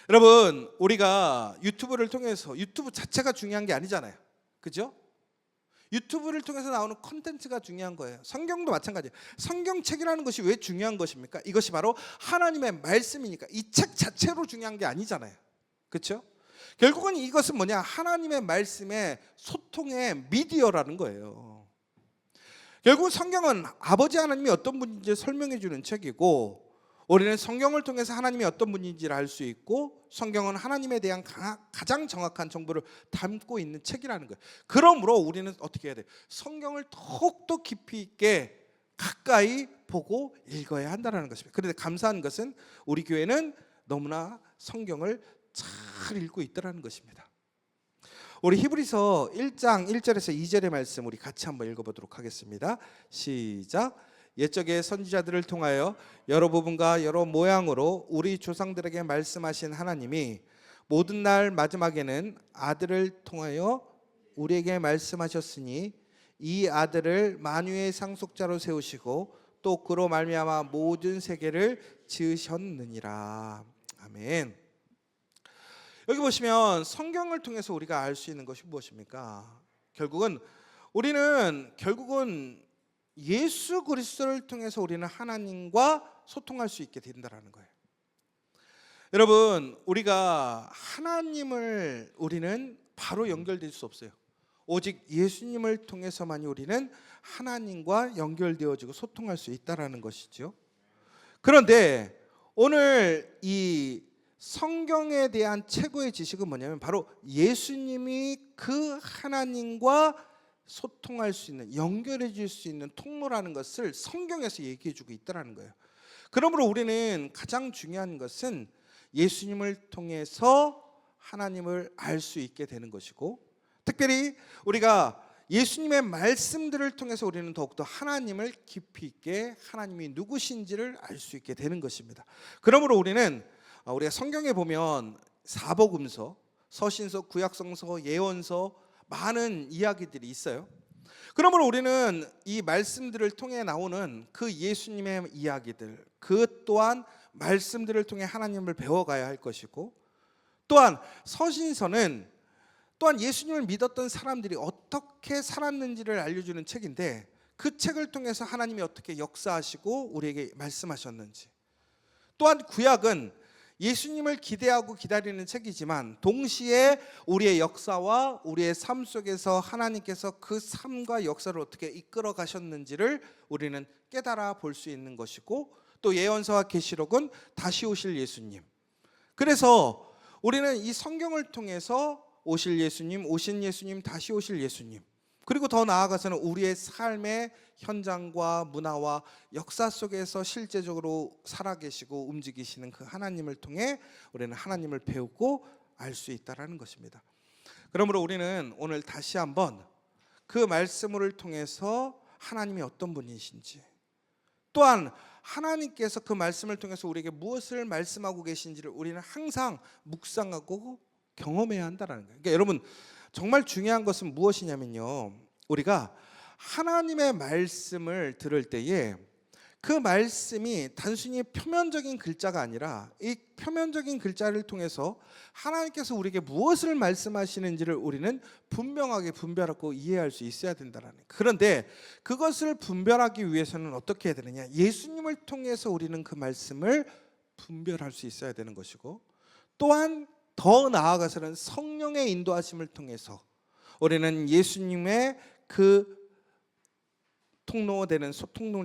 여러분, 우리가 유튜브를 통해서, 유튜브 자체가 중요한 게 아니잖아요. 그죠? 유튜브를 통해서 나오는 콘텐츠가 중요한 거예요. 성경도 마찬가지예요. 성경책이라는 것이 왜 중요한 것입니까? 이것이 바로 하나님의 말씀이니까. 이 책 자체로 중요한 게 아니잖아요. 그렇죠? 결국은 이것은 뭐냐? 하나님의 말씀의 소통의 미디어라는 거예요. 결국 성경은 아버지 하나님이 어떤 분인지 설명해 주는 책이고, 우리는 성경을 통해서 하나님이 어떤 분인지를 알 수 있고, 성경은 하나님에 대한 가장 정확한 정보를 담고 있는 책이라는 거예요. 그러므로 우리는 어떻게 해야 돼요? 성경을 더욱더 깊이 있게 가까이 보고 읽어야 한다는 것입니다. 그런데 감사한 것은 우리 교회는 너무나 성경을 잘 읽고 있다는 것입니다. 우리 히브리서 1장 1절에서 2절의 말씀 우리 같이 한번 읽어보도록 하겠습니다. 시작. 옛적의 선지자들을 통하여 여러 부분과 여러 모양으로 우리 조상들에게 말씀하신 하나님이 모든 날 마지막에는 아들을 통하여 우리에게 말씀하셨으니 이 아들을 만유의 상속자로 세우시고 또 그로 말미암아 모든 세계를 지으셨느니라. 아멘. 여기 보시면 성경을 통해서 우리가 알 수 있는 것이 무엇입니까? 우리는 예수 그리스도를 통해서 우리는 하나님과 소통할 수 있게 된다는 거예요. 여러분, 우리가 하나님을 우리는 바로 연결될 수 없어요. 오직 예수님을 통해서만이 우리는 하나님과 연결되어지고 소통할 수 있다는 것이죠. 그런데 오늘 이 성경에 대한 최고의 지식은 뭐냐면 바로 예수님이 그 하나님과 소통할 수 있는, 연결해 줄 수 있는 통로라는 것을 성경에서 얘기해 주고 있다는 거예요. 그러므로 우리는 가장 중요한 것은 예수님을 통해서 하나님을 알 수 있게 되는 것이고, 특별히 우리가 예수님의 말씀들을 통해서 우리는 더욱더 하나님을 깊이 있게, 하나님이 누구신지를 알 수 있게 되는 것입니다. 그러므로 우리가 성경에 보면 사복음서, 서신서, 구약성서, 예언서 많은 이야기들이 있어요. 그러므로 우리는 이 말씀들을 통해 나오는 그 예수님의 이야기들, 그 또한 말씀들을 통해 하나님을 배워가야 할 것이고, 또한 서신서는 또한 예수님을 믿었던 사람들이 어떻게 살았는지를 알려주는 책인데, 그 책을 통해서 하나님이 어떻게 역사하시고 우리에게 말씀하셨는지, 또한 구약은 예수님을 기대하고 기다리는 책이지만 동시에 우리의 역사와 우리의 삶 속에서 하나님께서 그 삶과 역사를 어떻게 이끌어 가셨는지를 우리는 깨달아 볼 수 있는 것이고, 또 예언서와 계시록은 다시 오실 예수님. 그래서 우리는 이 성경을 통해서 오실 예수님, 오신 예수님, 다시 오실 예수님, 그리고 더 나아가서는 우리의 삶의 현장과 문화와 역사 속에서 실제적으로 살아계시고 움직이시는 그 하나님을 통해 우리는 하나님을 배우고 알 수 있다는 것입니다. 그러므로 우리는 오늘 다시 한번 그 말씀을 통해서 하나님이 어떤 분이신지, 또한 하나님께서 그 말씀을 통해서 우리에게 무엇을 말씀하고 계신지를 우리는 항상 묵상하고 경험해야 한다는 거예요. 그러니까 여러분, 정말 중요한 것은 무엇이냐면요, 우리가 하나님의 말씀을 들을 때에 그 말씀이 단순히 표면적인 글자가 아니라 이 표면적인 글자를 통해서 하나님께서 우리에게 무엇을 말씀하시는지를 우리는 분명하게 분별하고 이해할 수 있어야 된다는 거예요. 그런데 그것을 분별하기 위해서는 어떻게 해야 되느냐? 예수님을 통해서 우리는 그 말씀을 분별할 수 있어야 되는 것이고, 또한 더 나아가서는 성령의 인도하심을 통해서 우리는 예수님의 그 통로되는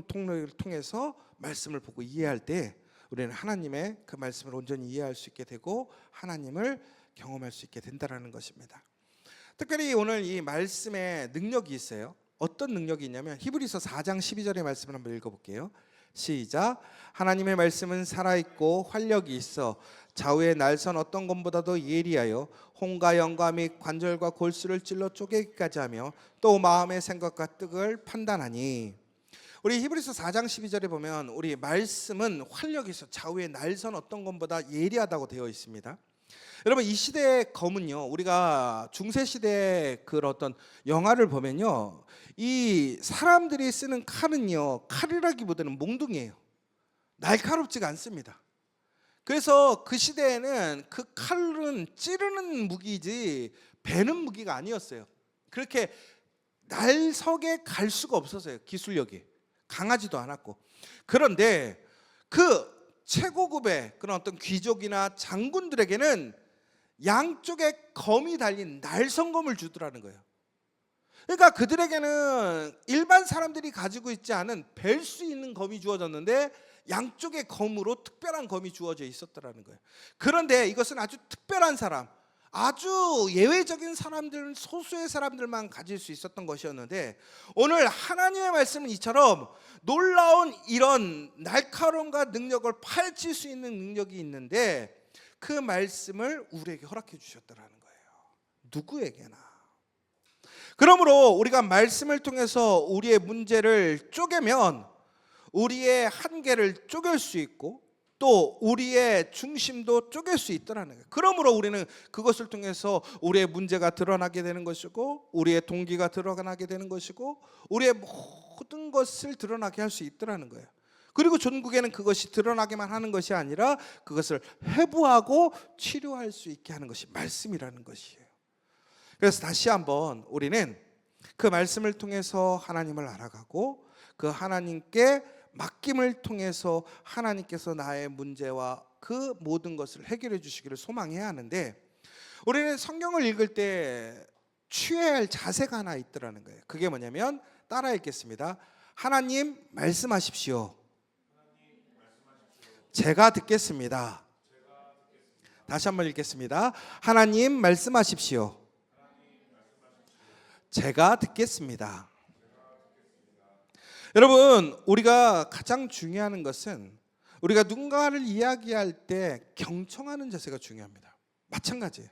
통로를 통해서 말씀을 보고 이해할 때 우리는 하나님의 그 말씀을 온전히 이해할 수 있게 되고 하나님을 경험할 수 있게 된다는 것입니다. 특별히 오늘 이 말씀에 능력이 있어요. 어떤 능력이 있냐면 히브리서 4장 12절의 말씀을 한번 읽어볼게요. 시작. 하나님의 말씀은 살아있고 활력이 있어 좌우의 날선 어떤 것보다도 예리하여 혼과 영과 및 관절과 골수를 찔러 쪼개기까지 하며 또 마음의 생각과 뜻을 판단하니. 우리 히브리서 4장 12절에 보면 우리 말씀은 활력이 있어 좌우의 날선 어떤 것보다 예리하다고 되어 있습니다. 여러분 이 시대의 검은요, 우리가 중세 시대의 그런 어떤 영화를 보면요, 이 사람들이 쓰는 칼은요, 칼이라기보다는 몽둥이에요. 날카롭지가 않습니다. 그래서 그 시대에는 그 칼은 찌르는 무기지 베는 무기가 아니었어요. 그렇게 날석에 갈 수가 없었어요. 기술력이 강하지도 않았고. 그런데 그 최고급의 그런 어떤 귀족이나 장군들에게는 양쪽에 검이 달린 날성검을 주더라는 거예요. 그러니까 그들에게는 일반 사람들이 가지고 있지 않은 벨 수 있는 검이 주어졌는데 양쪽의 검으로 특별한 검이 주어져 있었더라는 거예요. 그런데 이것은 아주 특별한 사람, 아주 예외적인 사람들, 소수의 사람들만 가질 수 있었던 것이었는데, 오늘 하나님의 말씀은 이처럼 놀라운 이런 날카로움과 능력을 파헤칠 수 있는 능력이 있는데 그 말씀을 우리에게 허락해 주셨다라는 거예요. 누구에게나. 그러므로 우리가 말씀을 통해서 우리의 문제를 쪼개면 우리의 한계를 쪼갤 수 있고 또 우리의 중심도 쪼갤 수 있더라는 거예요. 그러므로 우리는 그것을 통해서 우리의 문제가 드러나게 되는 것이고 우리의 동기가 드러나게 되는 것이고 우리의 모든 것을 드러나게 할 수 있더라는 거예요. 그리고 전국에는 그것이 드러나게만 하는 것이 아니라 그것을 해부하고 치료할 수 있게 하는 것이 말씀이라는 것이에요. 그래서 다시 한번 우리는 그 말씀을 통해서 하나님을 알아가고 그 하나님께 맡김을 통해서 하나님께서 나의 문제와 그 모든 것을 해결해 주시기를 소망해야 하는데, 우리는 성경을 읽을 때 취해야 할 자세가 하나 있더라는 거예요. 그게 뭐냐면 따라 읽겠습니다. 하나님 말씀하십시오. 제가 듣겠습니다. 다시 한번 읽겠습니다. 하나님 말씀하십시오. 제가 듣겠습니다. 여러분, 우리가 가장 중요한 것은 우리가 누군가를 이야기할 때 경청하는 자세가 중요합니다. 마찬가지예요.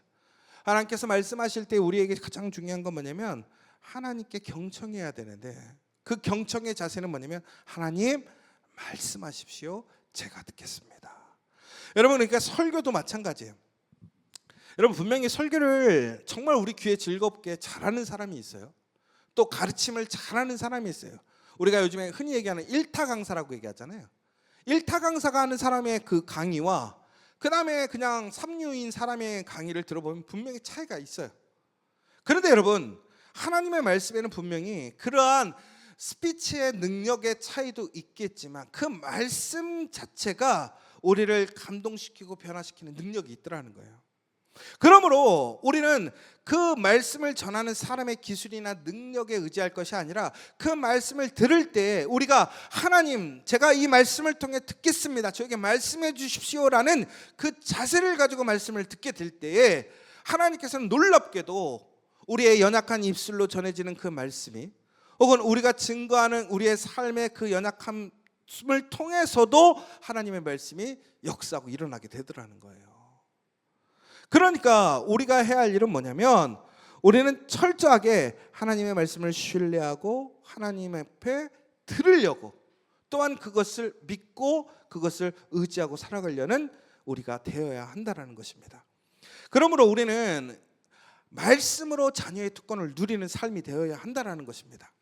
하나님께서 말씀하실 때 우리에게 가장 중요한 건 뭐냐면 하나님께 경청해야 되는데, 그 경청의 자세는 뭐냐면 하나님 말씀하십시오. 제가 듣겠습니다. 여러분, 그러니까 설교도 마찬가지예요. 여러분, 분명히 설교를 정말 우리 귀에 즐겁게 잘하는 사람이 있어요. 또 가르침을 잘하는 사람이 있어요. 우리가 요즘에 흔히 얘기하는 일타 강사라고 얘기하잖아요. 일타 강사가 하는 사람의 그 강의와 그 다음에 그냥 삼류인 사람의 강의를 들어보면 분명히 차이가 있어요. 그런데 여러분, 하나님의 말씀에는 분명히 그러한 스피치의 능력의 차이도 있겠지만 그 말씀 자체가 우리를 감동시키고 변화시키는 능력이 있더라는 거예요. 그러므로 우리는 그 말씀을 전하는 사람의 기술이나 능력에 의지할 것이 아니라 그 말씀을 들을 때 우리가 하나님, 제가 이 말씀을 통해 듣겠습니다, 저에게 말씀해 주십시오라는 그 자세를 가지고 말씀을 듣게 될 때에 하나님께서는 놀랍게도 우리의 연약한 입술로 전해지는 그 말씀이, 혹은 우리가 증거하는 우리의 삶의 그 연약함을 통해서도 하나님의 말씀이 역사하고 일어나게 되더라는 거예요. 그러니까 우리가 해야 할 일은 뭐냐면 우리는 철저하게 하나님의 말씀을 신뢰하고 하나님 앞에 들으려고, 또한 그것을 믿고 그것을 의지하고 살아가려는 우리가 되어야 한다는 것입니다. 그러므로 우리는 말씀으로 자녀의 특권을 누리는 삶이 되어야 한다는 것입니다.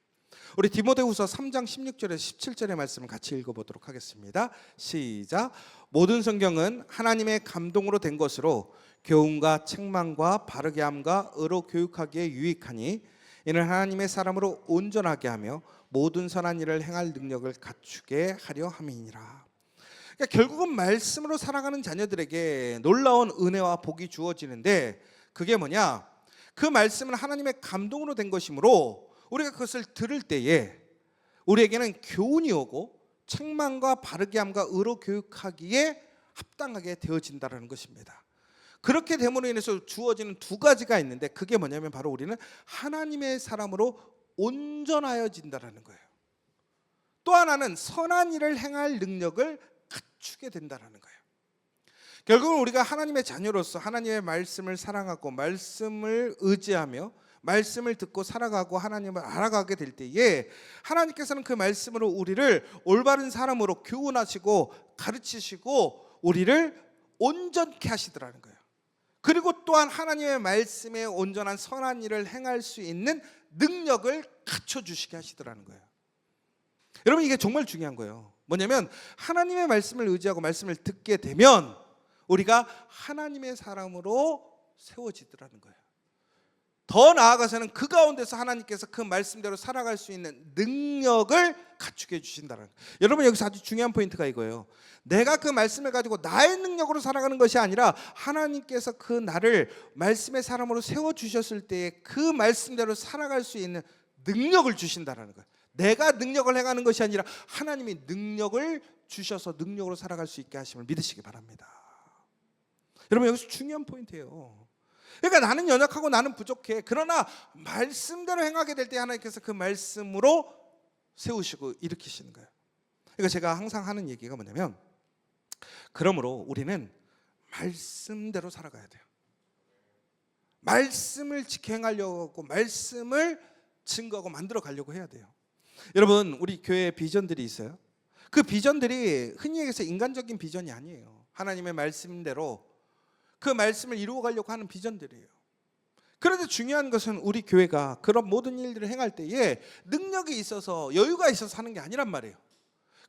우리 디모데후서 3장 16절에서 17절의 말씀을 같이 읽어보도록 하겠습니다. 시작. 모든 성경은 하나님의 감동으로 된 것으로 교훈과 책망과 바르게 함과 의로 교육하기에 유익하니 이는 하나님의 사람으로 온전하게 하며 모든 선한 일을 행할 능력을 갖추게 하려 함이니라. 그러니까 결국은 말씀으로 살아가는 자녀들에게 놀라운 은혜와 복이 주어지는데, 그게 뭐냐? 그 말씀은 하나님의 감동으로 된 것이므로 우리가 그것을 들을 때에 우리에게는 교훈이 오고 책망과 바르게 함과 의로 교육하기에 합당하게 되어진다는 것입니다. 그렇게 됨으로 인해서 주어지는 두 가지가 있는데, 그게 뭐냐면 바로 우리는 하나님의 사람으로 온전하여진다는 거예요. 또 하나는 선한 일을 행할 능력을 갖추게 된다는 거예요. 결국은 우리가 하나님의 자녀로서 하나님의 말씀을 사랑하고 말씀을 의지하며 말씀을 듣고 살아가고 하나님을 알아가게 될 때에 하나님께서는 그 말씀으로 우리를 올바른 사람으로 교훈하시고 가르치시고 우리를 온전케 하시더라는 거예요. 그리고 또한 하나님의 말씀에 온전한 선한 일을 행할 수 있는 능력을 갖춰주시게 하시더라는 거예요. 여러분, 이게 정말 중요한 거예요. 뭐냐면 하나님의 말씀을 의지하고 말씀을 듣게 되면 우리가 하나님의 사람으로 세워지더라는 거예요. 더 나아가서는 그 가운데서 하나님께서 그 말씀대로 살아갈 수 있는 능력을 갖추게 해주신다는 거예요. 여러분, 여기서 아주 중요한 포인트가 이거예요. 내가 그 말씀을 가지고 나의 능력으로 살아가는 것이 아니라 하나님께서 그 나를 말씀의 사람으로 세워주셨을 때에 그 말씀대로 살아갈 수 있는 능력을 주신다는 거예요. 내가 능력을 행하는 것이 아니라 하나님이 능력을 주셔서 능력으로 살아갈 수 있게 하심을 믿으시기 바랍니다. 여러분, 여기서 중요한 포인트예요. 그러니까 나는 연약하고 나는 부족해. 그러나 말씀대로 행하게 될 때 하나님께서 그 말씀으로 세우시고 일으키시는 거예요. 그러니까 제가 항상 하는 얘기가 뭐냐면, 그러므로 우리는 말씀대로 살아가야 돼요. 말씀을 지켜 행하려고 하고 말씀을 증거하고 만들어 가려고 해야 돼요. 여러분, 우리 교회에 비전들이 있어요. 그 비전들이 흔히 얘기해서 인간적인 비전이 아니에요. 하나님의 말씀대로 그 말씀을 이루어 가려고 하는 비전들이에요. 그런데 중요한 것은 우리 교회가 그런 모든 일들을 행할 때에 능력이 있어서 여유가 있어서 하는 게 아니란 말이에요.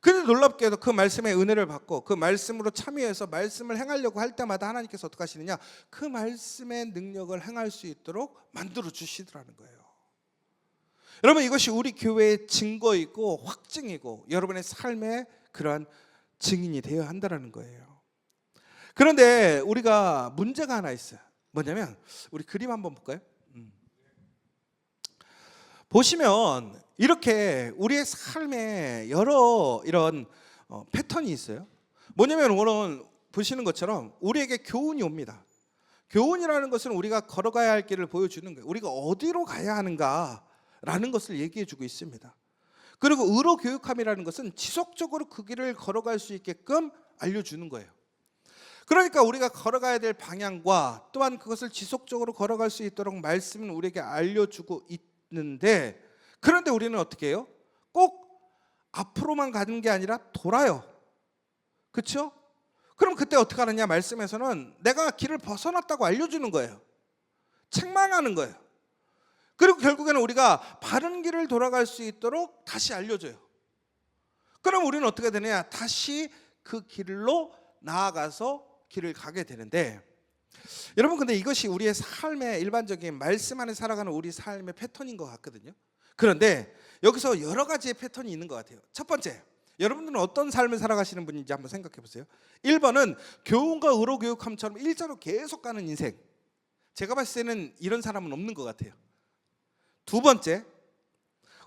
그런데 놀랍게도 그 말씀의 은혜를 받고 그 말씀으로 참여해서 말씀을 행하려고 할 때마다 하나님께서 어떻게 하시느냐, 그 말씀의 능력을 행할 수 있도록 만들어 주시더라는 거예요. 여러분, 이것이 우리 교회의 증거이고 확증이고 여러분의 삶의 그러한 증인이 되어야 한다는 거예요. 그런데 우리가 문제가 하나 있어요. 뭐냐면, 우리 그림 한번 볼까요? 보시면 이렇게 우리의 삶에 여러 이런 패턴이 있어요. 뭐냐면 오늘 보시는 것처럼 우리에게 교훈이 옵니다. 교훈이라는 것은 우리가 걸어가야 할 길을 보여주는 거예요. 우리가 어디로 가야 하는가라는 것을 얘기해 주고 있습니다. 그리고 의로 교육함이라는 것은 지속적으로 그 길을 걸어갈 수 있게끔 알려주는 거예요. 그러니까 우리가 걸어가야 될 방향과 또한 그것을 지속적으로 걸어갈 수 있도록 말씀은 우리에게 알려주고 있는데, 그런데 우리는 어떻게 해요? 꼭 앞으로만 가는 게 아니라 돌아요. 그렇죠? 그럼 그때 어떻게 하느냐? 말씀에서는 내가 길을 벗어났다고 알려주는 거예요. 책망하는 거예요. 그리고 결국에는 우리가 바른 길을 돌아갈 수 있도록 다시 알려줘요. 그럼 우리는 어떻게 되느냐? 다시 그 길로 나아가서 길을 가게 되는데, 여러분, 근데 이것이 우리의 삶의 일반적인 말씀 안에 살아가는 우리 삶의 패턴인 것 같거든요. 그런데 여기서 여러 가지의 패턴이 있는 것 같아요. 첫 번째, 여러분들은 어떤 삶을 살아가시는 분인지 한번 생각해 보세요. 1번은 교훈과 의로 교육함처럼 일자로 계속 가는 인생. 제가 봤을 때는 이런 사람은 없는 것 같아요. 두 번째,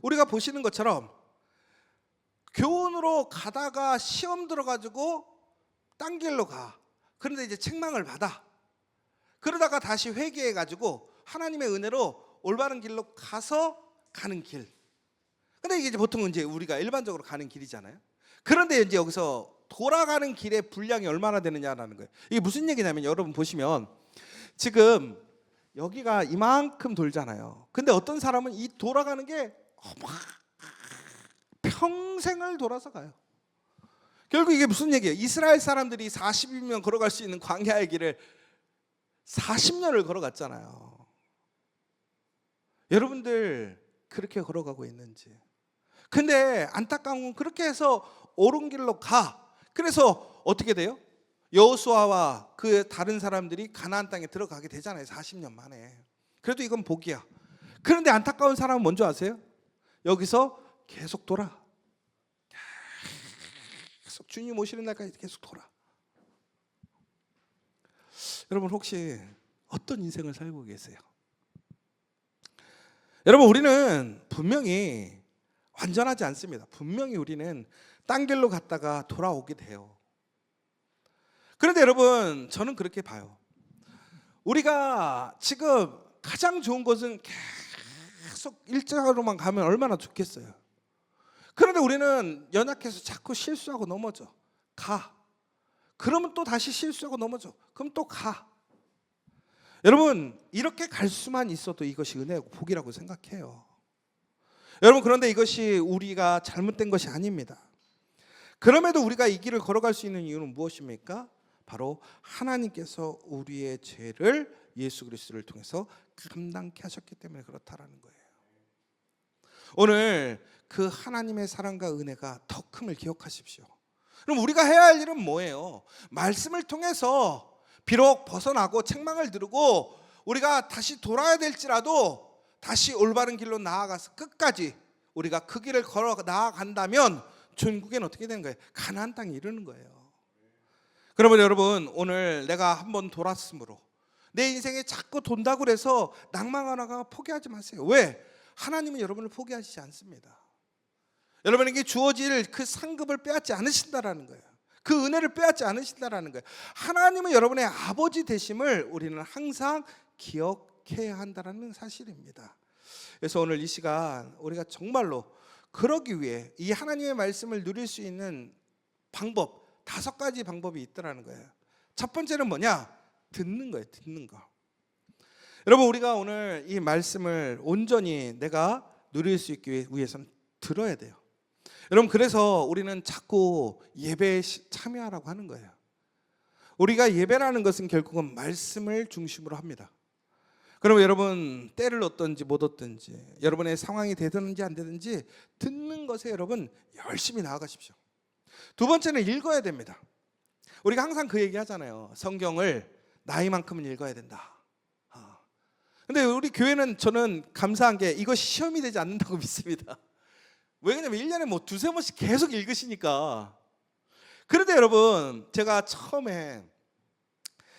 우리가 보시는 것처럼 교훈으로 가다가 시험 들어가지고 딴 길로 가. 그런데 이제 책망을 받아. 그러다가 다시 회개해가지고 하나님의 은혜로 올바른 길로 가서 가는 길. 근데 이게 이제 보통은 이제 우리가 일반적으로 가는 길이잖아요. 그런데 이제 여기서 돌아가는 길의 분량이 얼마나 되느냐라는 거예요. 이게 무슨 얘기냐면, 여러분 보시면 지금 여기가 이만큼 돌잖아요. 근데 어떤 사람은 이 돌아가는 게 평생을 돌아서 가요. 결국 이게 무슨 얘기예요? 이스라엘 사람들이 40일면 걸어갈 수 있는 광야의 길을 40년을 걸어갔잖아요. 여러분들 그렇게 걸어가고 있는지. 근데 안타까운 건 그렇게 해서 옳은 길로 가. 그래서 어떻게 돼요? 여호수아와 그 다른 사람들이 가나안 땅에 들어가게 되잖아요. 40년 만에. 그래도 이건 복이야. 그런데 안타까운 사람은 뭔지 아세요? 여기서 계속 돌아. 계속 주님 오시는 날까지 계속 돌아. 여러분, 혹시 어떤 인생을 살고 계세요? 여러분, 우리는 분명히 완전하지 않습니다. 분명히 우리는 딴 길로 갔다가 돌아오게 돼요. 그런데 여러분, 저는 그렇게 봐요. 우리가 지금 가장 좋은 것은 계속 일자로만 가면 얼마나 좋겠어요. 그런데 우리는 연약해서 자꾸 실수하고 넘어져. 가. 그러면 또 다시 실수하고 넘어져. 그럼 또 가. 여러분, 이렇게 갈 수만 있어도 이것이 은혜고 복이라고 생각해요. 여러분, 그런데 이것이 우리가 잘못된 것이 아닙니다. 그럼에도 우리가 이 길을 걸어갈 수 있는 이유는 무엇입니까? 바로 하나님께서 우리의 죄를 예수 그리스도를 통해서 감당케 하셨기 때문에 그렇다라는 거예요. 오늘 그 하나님의 사랑과 은혜가 더 큼을 기억하십시오. 그럼 우리가 해야 할 일은 뭐예요? 말씀을 통해서 비록 벗어나고 책망을 들고 우리가 다시 돌아야 될지라도 다시 올바른 길로 나아가서 끝까지 우리가 그 길을 걸어 나아간다면 천국엔 어떻게 되는 거예요? 가나안 땅에 이르는 거예요. 그러면 여러분, 오늘 내가 한번 돌았으므로 내 인생에 자꾸 돈다고 해서 낭망하다가 포기하지 마세요. 왜? 하나님은 여러분을 포기하시지 않습니다. 여러분에게 주어질 그 상급을 빼앗지 않으신다라는 거예요. 그 은혜를 빼앗지 않으신다라는 거예요. 하나님은 여러분의 아버지 되심을 우리는 항상 기억해야 한다는 사실입니다. 그래서 오늘 이 시간 우리가 정말로 그러기 위해 이 하나님의 말씀을 누릴 수 있는 방법 5가지 방법이 있더라는 거예요. 첫 번째는 뭐냐? 듣는 거예요. 듣는 거. 여러분, 우리가 오늘 이 말씀을 온전히 내가 누릴 수 있기 위해서는 들어야 돼요. 여러분, 그래서 우리는 자꾸 예배에 참여하라고 하는 거예요. 우리가 예배라는 것은 결국은 말씀을 중심으로 합니다. 그러면 여러분, 때를 얻든지 못 얻든지, 여러분의 상황이 되든지 안 되든지 듣는 것에 여러분 열심히 나아가십시오. 두 번째는 읽어야 됩니다. 우리가 항상 그 얘기 하잖아요. 성경을 나이만큼은 읽어야 된다. 근데 우리 교회는 저는 감사한 게 이것이 시험이 되지 않는다고 믿습니다. 왜냐면 1년에 뭐 2-3번씩 계속 읽으시니까. 그런데 여러분, 제가 처음에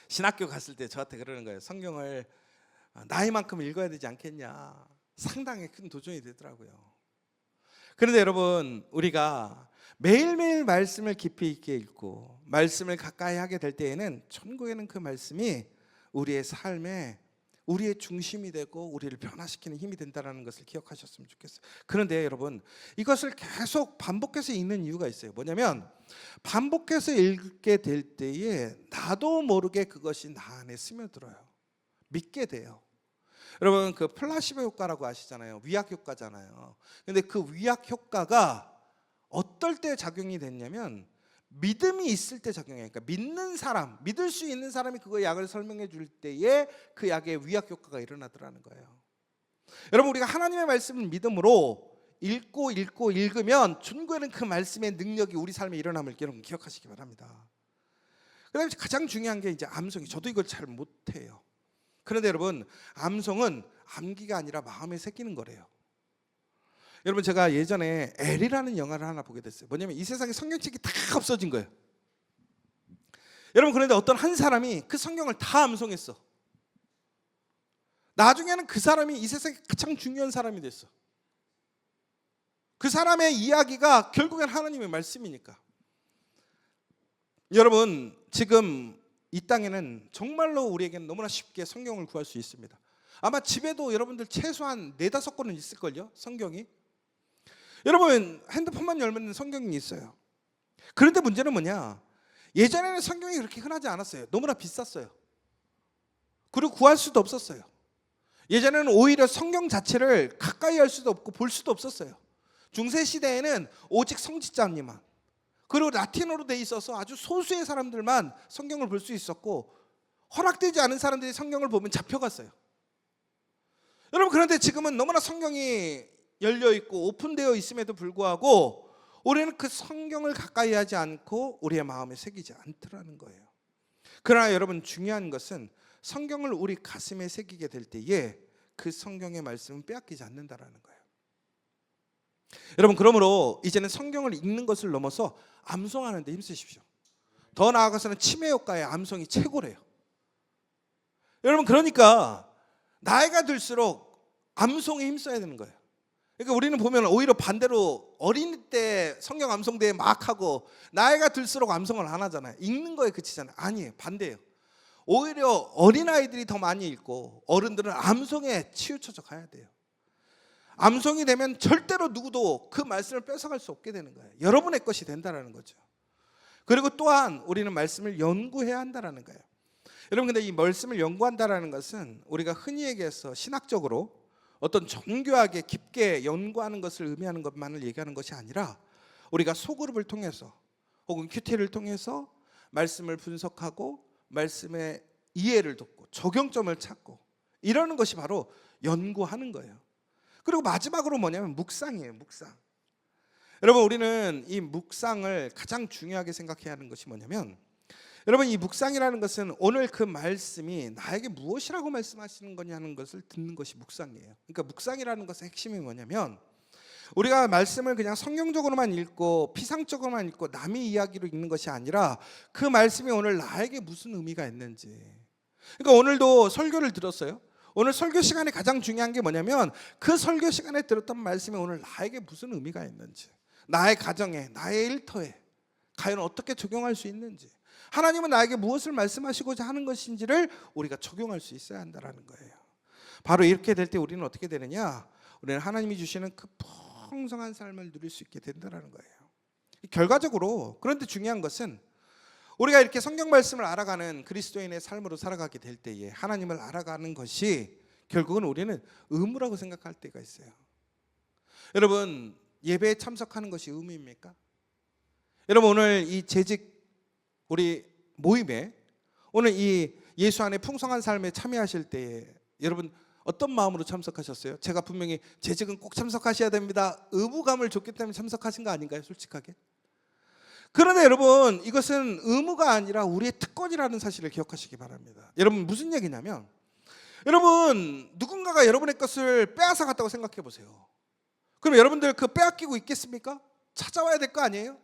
신학교 갔을 때 저한테 그러는 거예요. 성경을 나이만큼 읽어야 되지 않겠냐. 상당히 큰 도전이 되더라고요. 그런데 여러분, 우리가 매일매일 말씀을 깊이 있게 읽고 말씀을 가까이 하게 될 때에는 천국에는 그 말씀이 우리의 삶에 우리의 중심이 되고 우리를 변화시키는 힘이 된다는 것을 기억하셨으면 좋겠어요. 그런데 여러분, 이것을 계속 반복해서 읽는 이유가 있어요. 뭐냐면 반복해서 읽게 될 때에 나도 모르게 그것이 나 안에 스며들어요. 믿게 돼요. 여러분, 그 플라시보 효과라고 아시잖아요. 위약 효과잖아요. 근데 그 위약 효과가 어떨 때 작용이 됐냐면 믿음이 있을 때 작용해요. 그러니까 믿는 사람, 믿을 수 있는 사람이 그거 약을 설명해 줄 때에 그 약의 위약 효과가 일어나더라는 거예요. 여러분, 우리가 하나님의 말씀을 믿음으로 읽고 읽으면 천국에는 그 말씀의 능력이 우리 삶에 일어남을 여러분 기억하시기 바랍니다. 그다음에 가장 중요한 게 이제 암송이. 저도 이걸 잘 못해요. 그런데 여러분, 암송은 암기가 아니라 마음에 새기는 거래요. 여러분, 제가 예전에 엘이라는 영화를 하나 보게 됐어요. 뭐냐면 이 세상에 성경책이 다 없어진 거예요. 여러분, 그런데 어떤 한 사람이 그 성경을 다 암송했어. 나중에는 그 사람이 이 세상에 가장 중요한 사람이 됐어. 그 사람의 이야기가 결국엔 하나님의 말씀이니까. 여러분, 지금 이 땅에는 정말로 우리에게는 너무나 쉽게 성경을 구할 수 있습니다. 아마 집에도 여러분들 최소한 4-5권은 있을걸요, 성경이. 여러분, 핸드폰만 열면 성경이 있어요. 그런데 문제는 뭐냐? 예전에는 성경이 그렇게 흔하지 않았어요. 너무나 비쌌어요. 그리고 구할 수도 없었어요. 예전에는 오히려 성경 자체를 가까이 할 수도 없고 볼 수도 없었어요. 중세 시대에는 오직 성직자님만, 그리고 라틴어로 돼 있어서 아주 소수의 사람들만 성경을 볼 수 있었고, 허락되지 않은 사람들이 성경을 보면 잡혀갔어요. 여러분, 그런데 지금은 너무나 성경이 열려있고 오픈되어 있음에도 불구하고 우리는 그 성경을 가까이 하지 않고 우리의 마음에 새기지 않더라는 거예요. 그러나 여러분, 중요한 것은 성경을 우리 가슴에 새기게 될 때에 그 성경의 말씀은 빼앗기지 않는다라는 거예요. 여러분, 그러므로 이제는 성경을 읽는 것을 넘어서 암송하는 데 힘쓰십시오. 더 나아가서는 치매 효과의 암송이 최고래요. 여러분, 그러니까 나이가 들수록 암송에 힘써야 되는 거예요. 그러니까 우리는 보면 오히려 반대로 어린 때 성경 암송대회 막 하고 나이가 들수록 암송을 안 하잖아요. 읽는 거에 그치잖아요. 아니에요. 반대예요. 오히려 어린아이들이 더 많이 읽고 어른들은 암송에 치우쳐져 가야 돼요. 암송이 되면 절대로 누구도 그 말씀을 뺏어갈 수 없게 되는 거예요. 여러분의 것이 된다는 거죠. 그리고 또한 우리는 말씀을 연구해야 한다는 거예요. 여러분, 근데 이 말씀을 연구한다는 것은 우리가 흔히 얘기해서 신학적으로 어떤 정교하게 깊게 연구하는 것을 의미하는 것만을 얘기하는 것이 아니라 우리가 소그룹을 통해서 혹은 큐티를 통해서 말씀을 분석하고 말씀의 이해를 돕고 적용점을 찾고 이러는 것이 바로 연구하는 거예요. 그리고 마지막으로 뭐냐면 묵상이에요. 묵상. 여러분, 우리는 이 묵상을 가장 중요하게 생각해야 하는 것이 뭐냐면, 여러분, 이 묵상이라는 것은 오늘 그 말씀이 나에게 무엇이라고 말씀하시는 거냐는 것을 듣는 것이 묵상이에요. 그러니까 묵상이라는 것의 핵심이 뭐냐면, 우리가 말씀을 그냥 성경적으로만 읽고 피상적으로만 읽고 남의 이야기로 읽는 것이 아니라 그 말씀이 오늘 나에게 무슨 의미가 있는지. 그러니까 오늘도 설교를 들었어요. 오늘 설교 시간에 가장 중요한 게 뭐냐면 그 설교 시간에 들었던 말씀이 오늘 나에게 무슨 의미가 있는지, 나의 가정에, 나의 일터에 과연 어떻게 적용할 수 있는지, 하나님은 나에게 무엇을 말씀하시고자 하는 것인지를 우리가 적용할 수 있어야 한다는 거예요. 바로 이렇게 될 때 우리는 어떻게 되느냐, 우리는 하나님이 주시는 그 풍성한 삶을 누릴 수 있게 된다는 거예요. 결과적으로, 그런데 중요한 것은 우리가 이렇게 성경 말씀을 알아가는 그리스도인의 삶으로 살아가게 될 때에 하나님을 알아가는 것이 결국은 우리는 의무라고 생각할 때가 있어요. 여러분, 예배에 참석하는 것이 의무입니까? 여러분, 오늘 이 재직 우리 모임에 오늘 이 예수 안에 풍성한 삶에 참여하실 때에 여러분 어떤 마음으로 참석하셨어요? 제가 분명히 재직은 꼭 참석하셔야 됩니다, 의무감을 줬기 때문에 참석하신 거 아닌가요? 솔직하게. 그런데 여러분, 이것은 의무가 아니라 우리의 특권이라는 사실을 기억하시기 바랍니다. 여러분, 무슨 얘기냐면, 여러분, 누군가가 여러분의 것을 빼앗아 갔다고 생각해 보세요. 그럼 여러분들 그 빼앗기고 있겠습니까? 찾아와야 될 거 아니에요?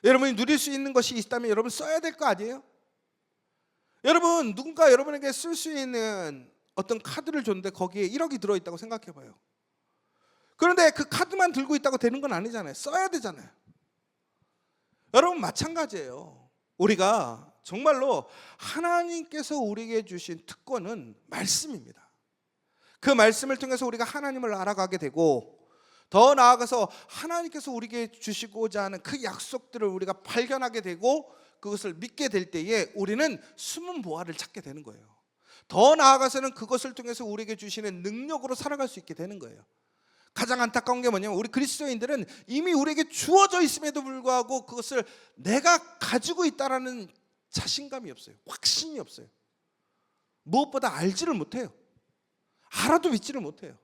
여러분이 누릴 수 있는 것이 있다면 여러분 써야 될 거 아니에요? 여러분, 누군가 여러분에게 쓸 수 있는 어떤 카드를 줬는데 거기에 1억이 들어있다고 생각해 봐요. 그런데 그 카드만 들고 있다고 되는 건 아니잖아요. 써야 되잖아요. 여러분, 마찬가지예요. 우리가 정말로 하나님께서 우리에게 주신 특권은 말씀입니다. 그 말씀을 통해서 우리가 하나님을 알아가게 되고, 더 나아가서 하나님께서 우리에게 주시고자 하는 그 약속들을 우리가 발견하게 되고 그것을 믿게 될 때에 우리는 숨은 보화를 찾게 되는 거예요. 더 나아가서는 그것을 통해서 우리에게 주시는 능력으로 살아갈 수 있게 되는 거예요. 가장 안타까운 게 뭐냐면, 우리 그리스도인들은 이미 우리에게 주어져 있음에도 불구하고 그것을 내가 가지고 있다라는 자신감이 없어요. 확신이 없어요. 무엇보다 알지를 못해요. 알아도 믿지를 못해요.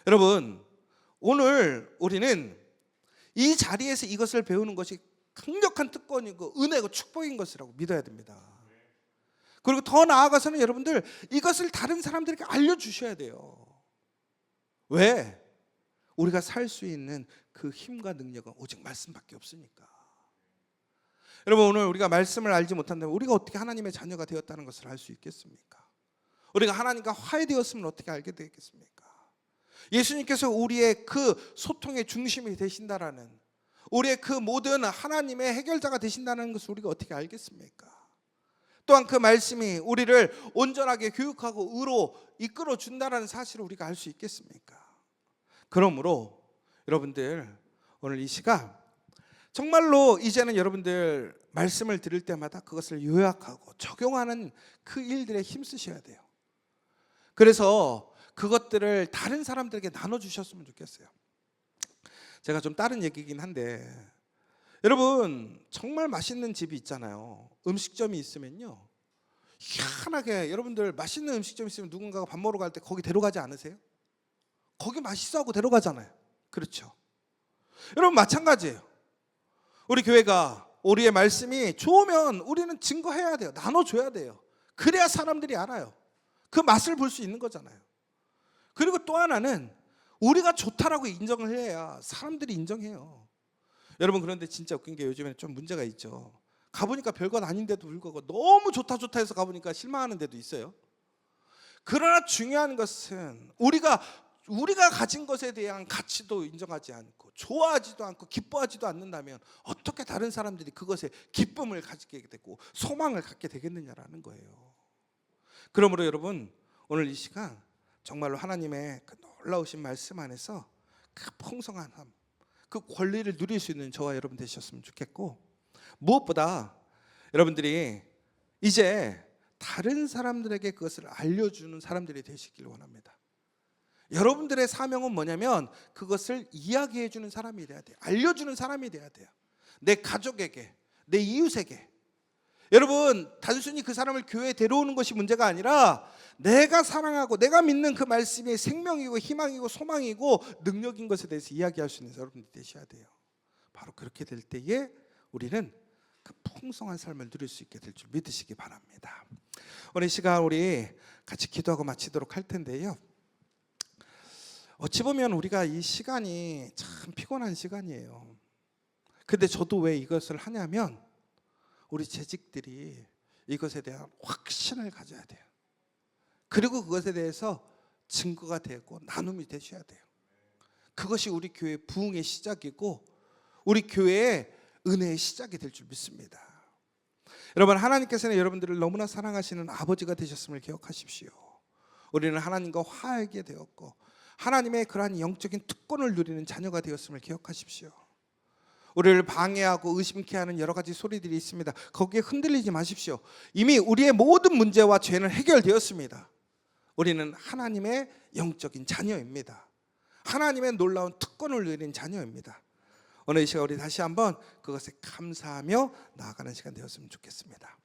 여러분, 오늘 우리는 이 자리에서 이것을 배우는 것이 강력한 특권이고 은혜고 축복인 것이라고 믿어야 됩니다. 그리고 더 나아가서는 여러분들 이것을 다른 사람들에게 알려주셔야 돼요. 왜? 우리가 살 수 있는 그 힘과 능력은 오직 말씀밖에 없으니까. 여러분, 오늘 우리가 말씀을 알지 못한다면 우리가 어떻게 하나님의 자녀가 되었다는 것을 알 수 있겠습니까? 우리가 하나님과 화해되었으면 어떻게 알게 되겠습니까? 예수님께서 우리의 그 소통의 중심이 되신다라는, 우리의 그 모든 하나님의 해결자가 되신다는 것을 우리가 어떻게 알겠습니까? 또한 그 말씀이 우리를 온전하게 교육하고 의로 이끌어 준다는 사실을 우리가 알 수 있겠습니까? 그러므로 여러분들, 오늘 이 시간 정말로 이제는 여러분들 말씀을 들을 때마다 그것을 요약하고 적용하는 그 일들에 힘쓰셔야 돼요. 그래서 그것들을 다른 사람들에게 나눠주셨으면 좋겠어요. 제가 좀 다른 얘기긴 한데, 여러분, 정말 맛있는 집이 있잖아요. 음식점이 있으면요, 희한하게 여러분들 맛있는 음식점 있으면 누군가가 밥 먹으러 갈 때 거기 데려가지 않으세요? 거기 맛있어 하고 데려가잖아요. 그렇죠? 여러분, 마찬가지예요. 우리 교회가 우리의 말씀이 좋으면 우리는 증거해야 돼요. 나눠줘야 돼요. 그래야 사람들이 알아요. 그 맛을 볼 수 있는 거잖아요. 그리고 또 하나는 우리가 좋다라고 인정을 해야 사람들이 인정해요. 여러분, 그런데 진짜 웃긴 게 요즘에는 좀 문제가 있죠. 가보니까 별것 아닌데도 불구하고 너무 좋다 해서 가보니까 실망하는 데도 있어요. 그러나 중요한 것은 우리가 가진 것에 대한 가치도 인정하지 않고 좋아하지도 않고 기뻐하지도 않는다면 어떻게 다른 사람들이 그것에 기쁨을 가지게 되고 소망을 갖게 되겠느냐라는 거예요. 그러므로 여러분, 오늘 이 시간 정말로 하나님의 그 놀라우신 말씀 안에서 그 풍성한 삶, 그 권리를 누릴 수 있는 저와 여러분 되셨으면 좋겠고, 무엇보다 여러분들이 이제 다른 사람들에게 그것을 알려주는 사람들이 되시길 원합니다. 여러분들의 사명은 뭐냐면 그것을 이야기해 주는 사람이 돼야 돼요. 알려주는 사람이 돼야 돼요. 내 가족에게, 내 이웃에게. 여러분, 단순히 그 사람을 교회에 데려오는 것이 문제가 아니라 내가 사랑하고 내가 믿는 그 말씀이 생명이고 희망이고 소망이고 능력인 것에 대해서 이야기할 수 있는 여러분들이 되셔야 돼요. 바로 그렇게 될 때에 우리는 그 풍성한 삶을 누릴 수 있게 될 줄 믿으시기 바랍니다. 오늘 시간 우리 같이 기도하고 마치도록 할 텐데요. 어찌 보면 우리가 이 시간이 참 피곤한 시간이에요. 근데 저도 왜 이것을 하냐면 우리 재직들이 이것에 대한 확신을 가져야 돼요. 그리고 그것에 대해서 증거가 되고 나눔이 되셔야 돼요. 그것이 우리 교회 부흥의 시작이고 우리 교회의 은혜의 시작이 될 줄 믿습니다. 여러분, 하나님께서는 여러분들을 너무나 사랑하시는 아버지가 되셨음을 기억하십시오. 우리는 하나님과 화하게 되었고 하나님의 그러한 영적인 특권을 누리는 자녀가 되었음을 기억하십시오. 우리를 방해하고 의심케 하는 여러 가지 소리들이 있습니다. 거기에 흔들리지 마십시오. 이미 우리의 모든 문제와 죄는 해결되었습니다. 우리는 하나님의 영적인 자녀입니다. 하나님의 놀라운 특권을 누린 자녀입니다. 오늘 이 시간 우리 다시 한번 그것에 감사하며 나아가는 시간 되었으면 좋겠습니다.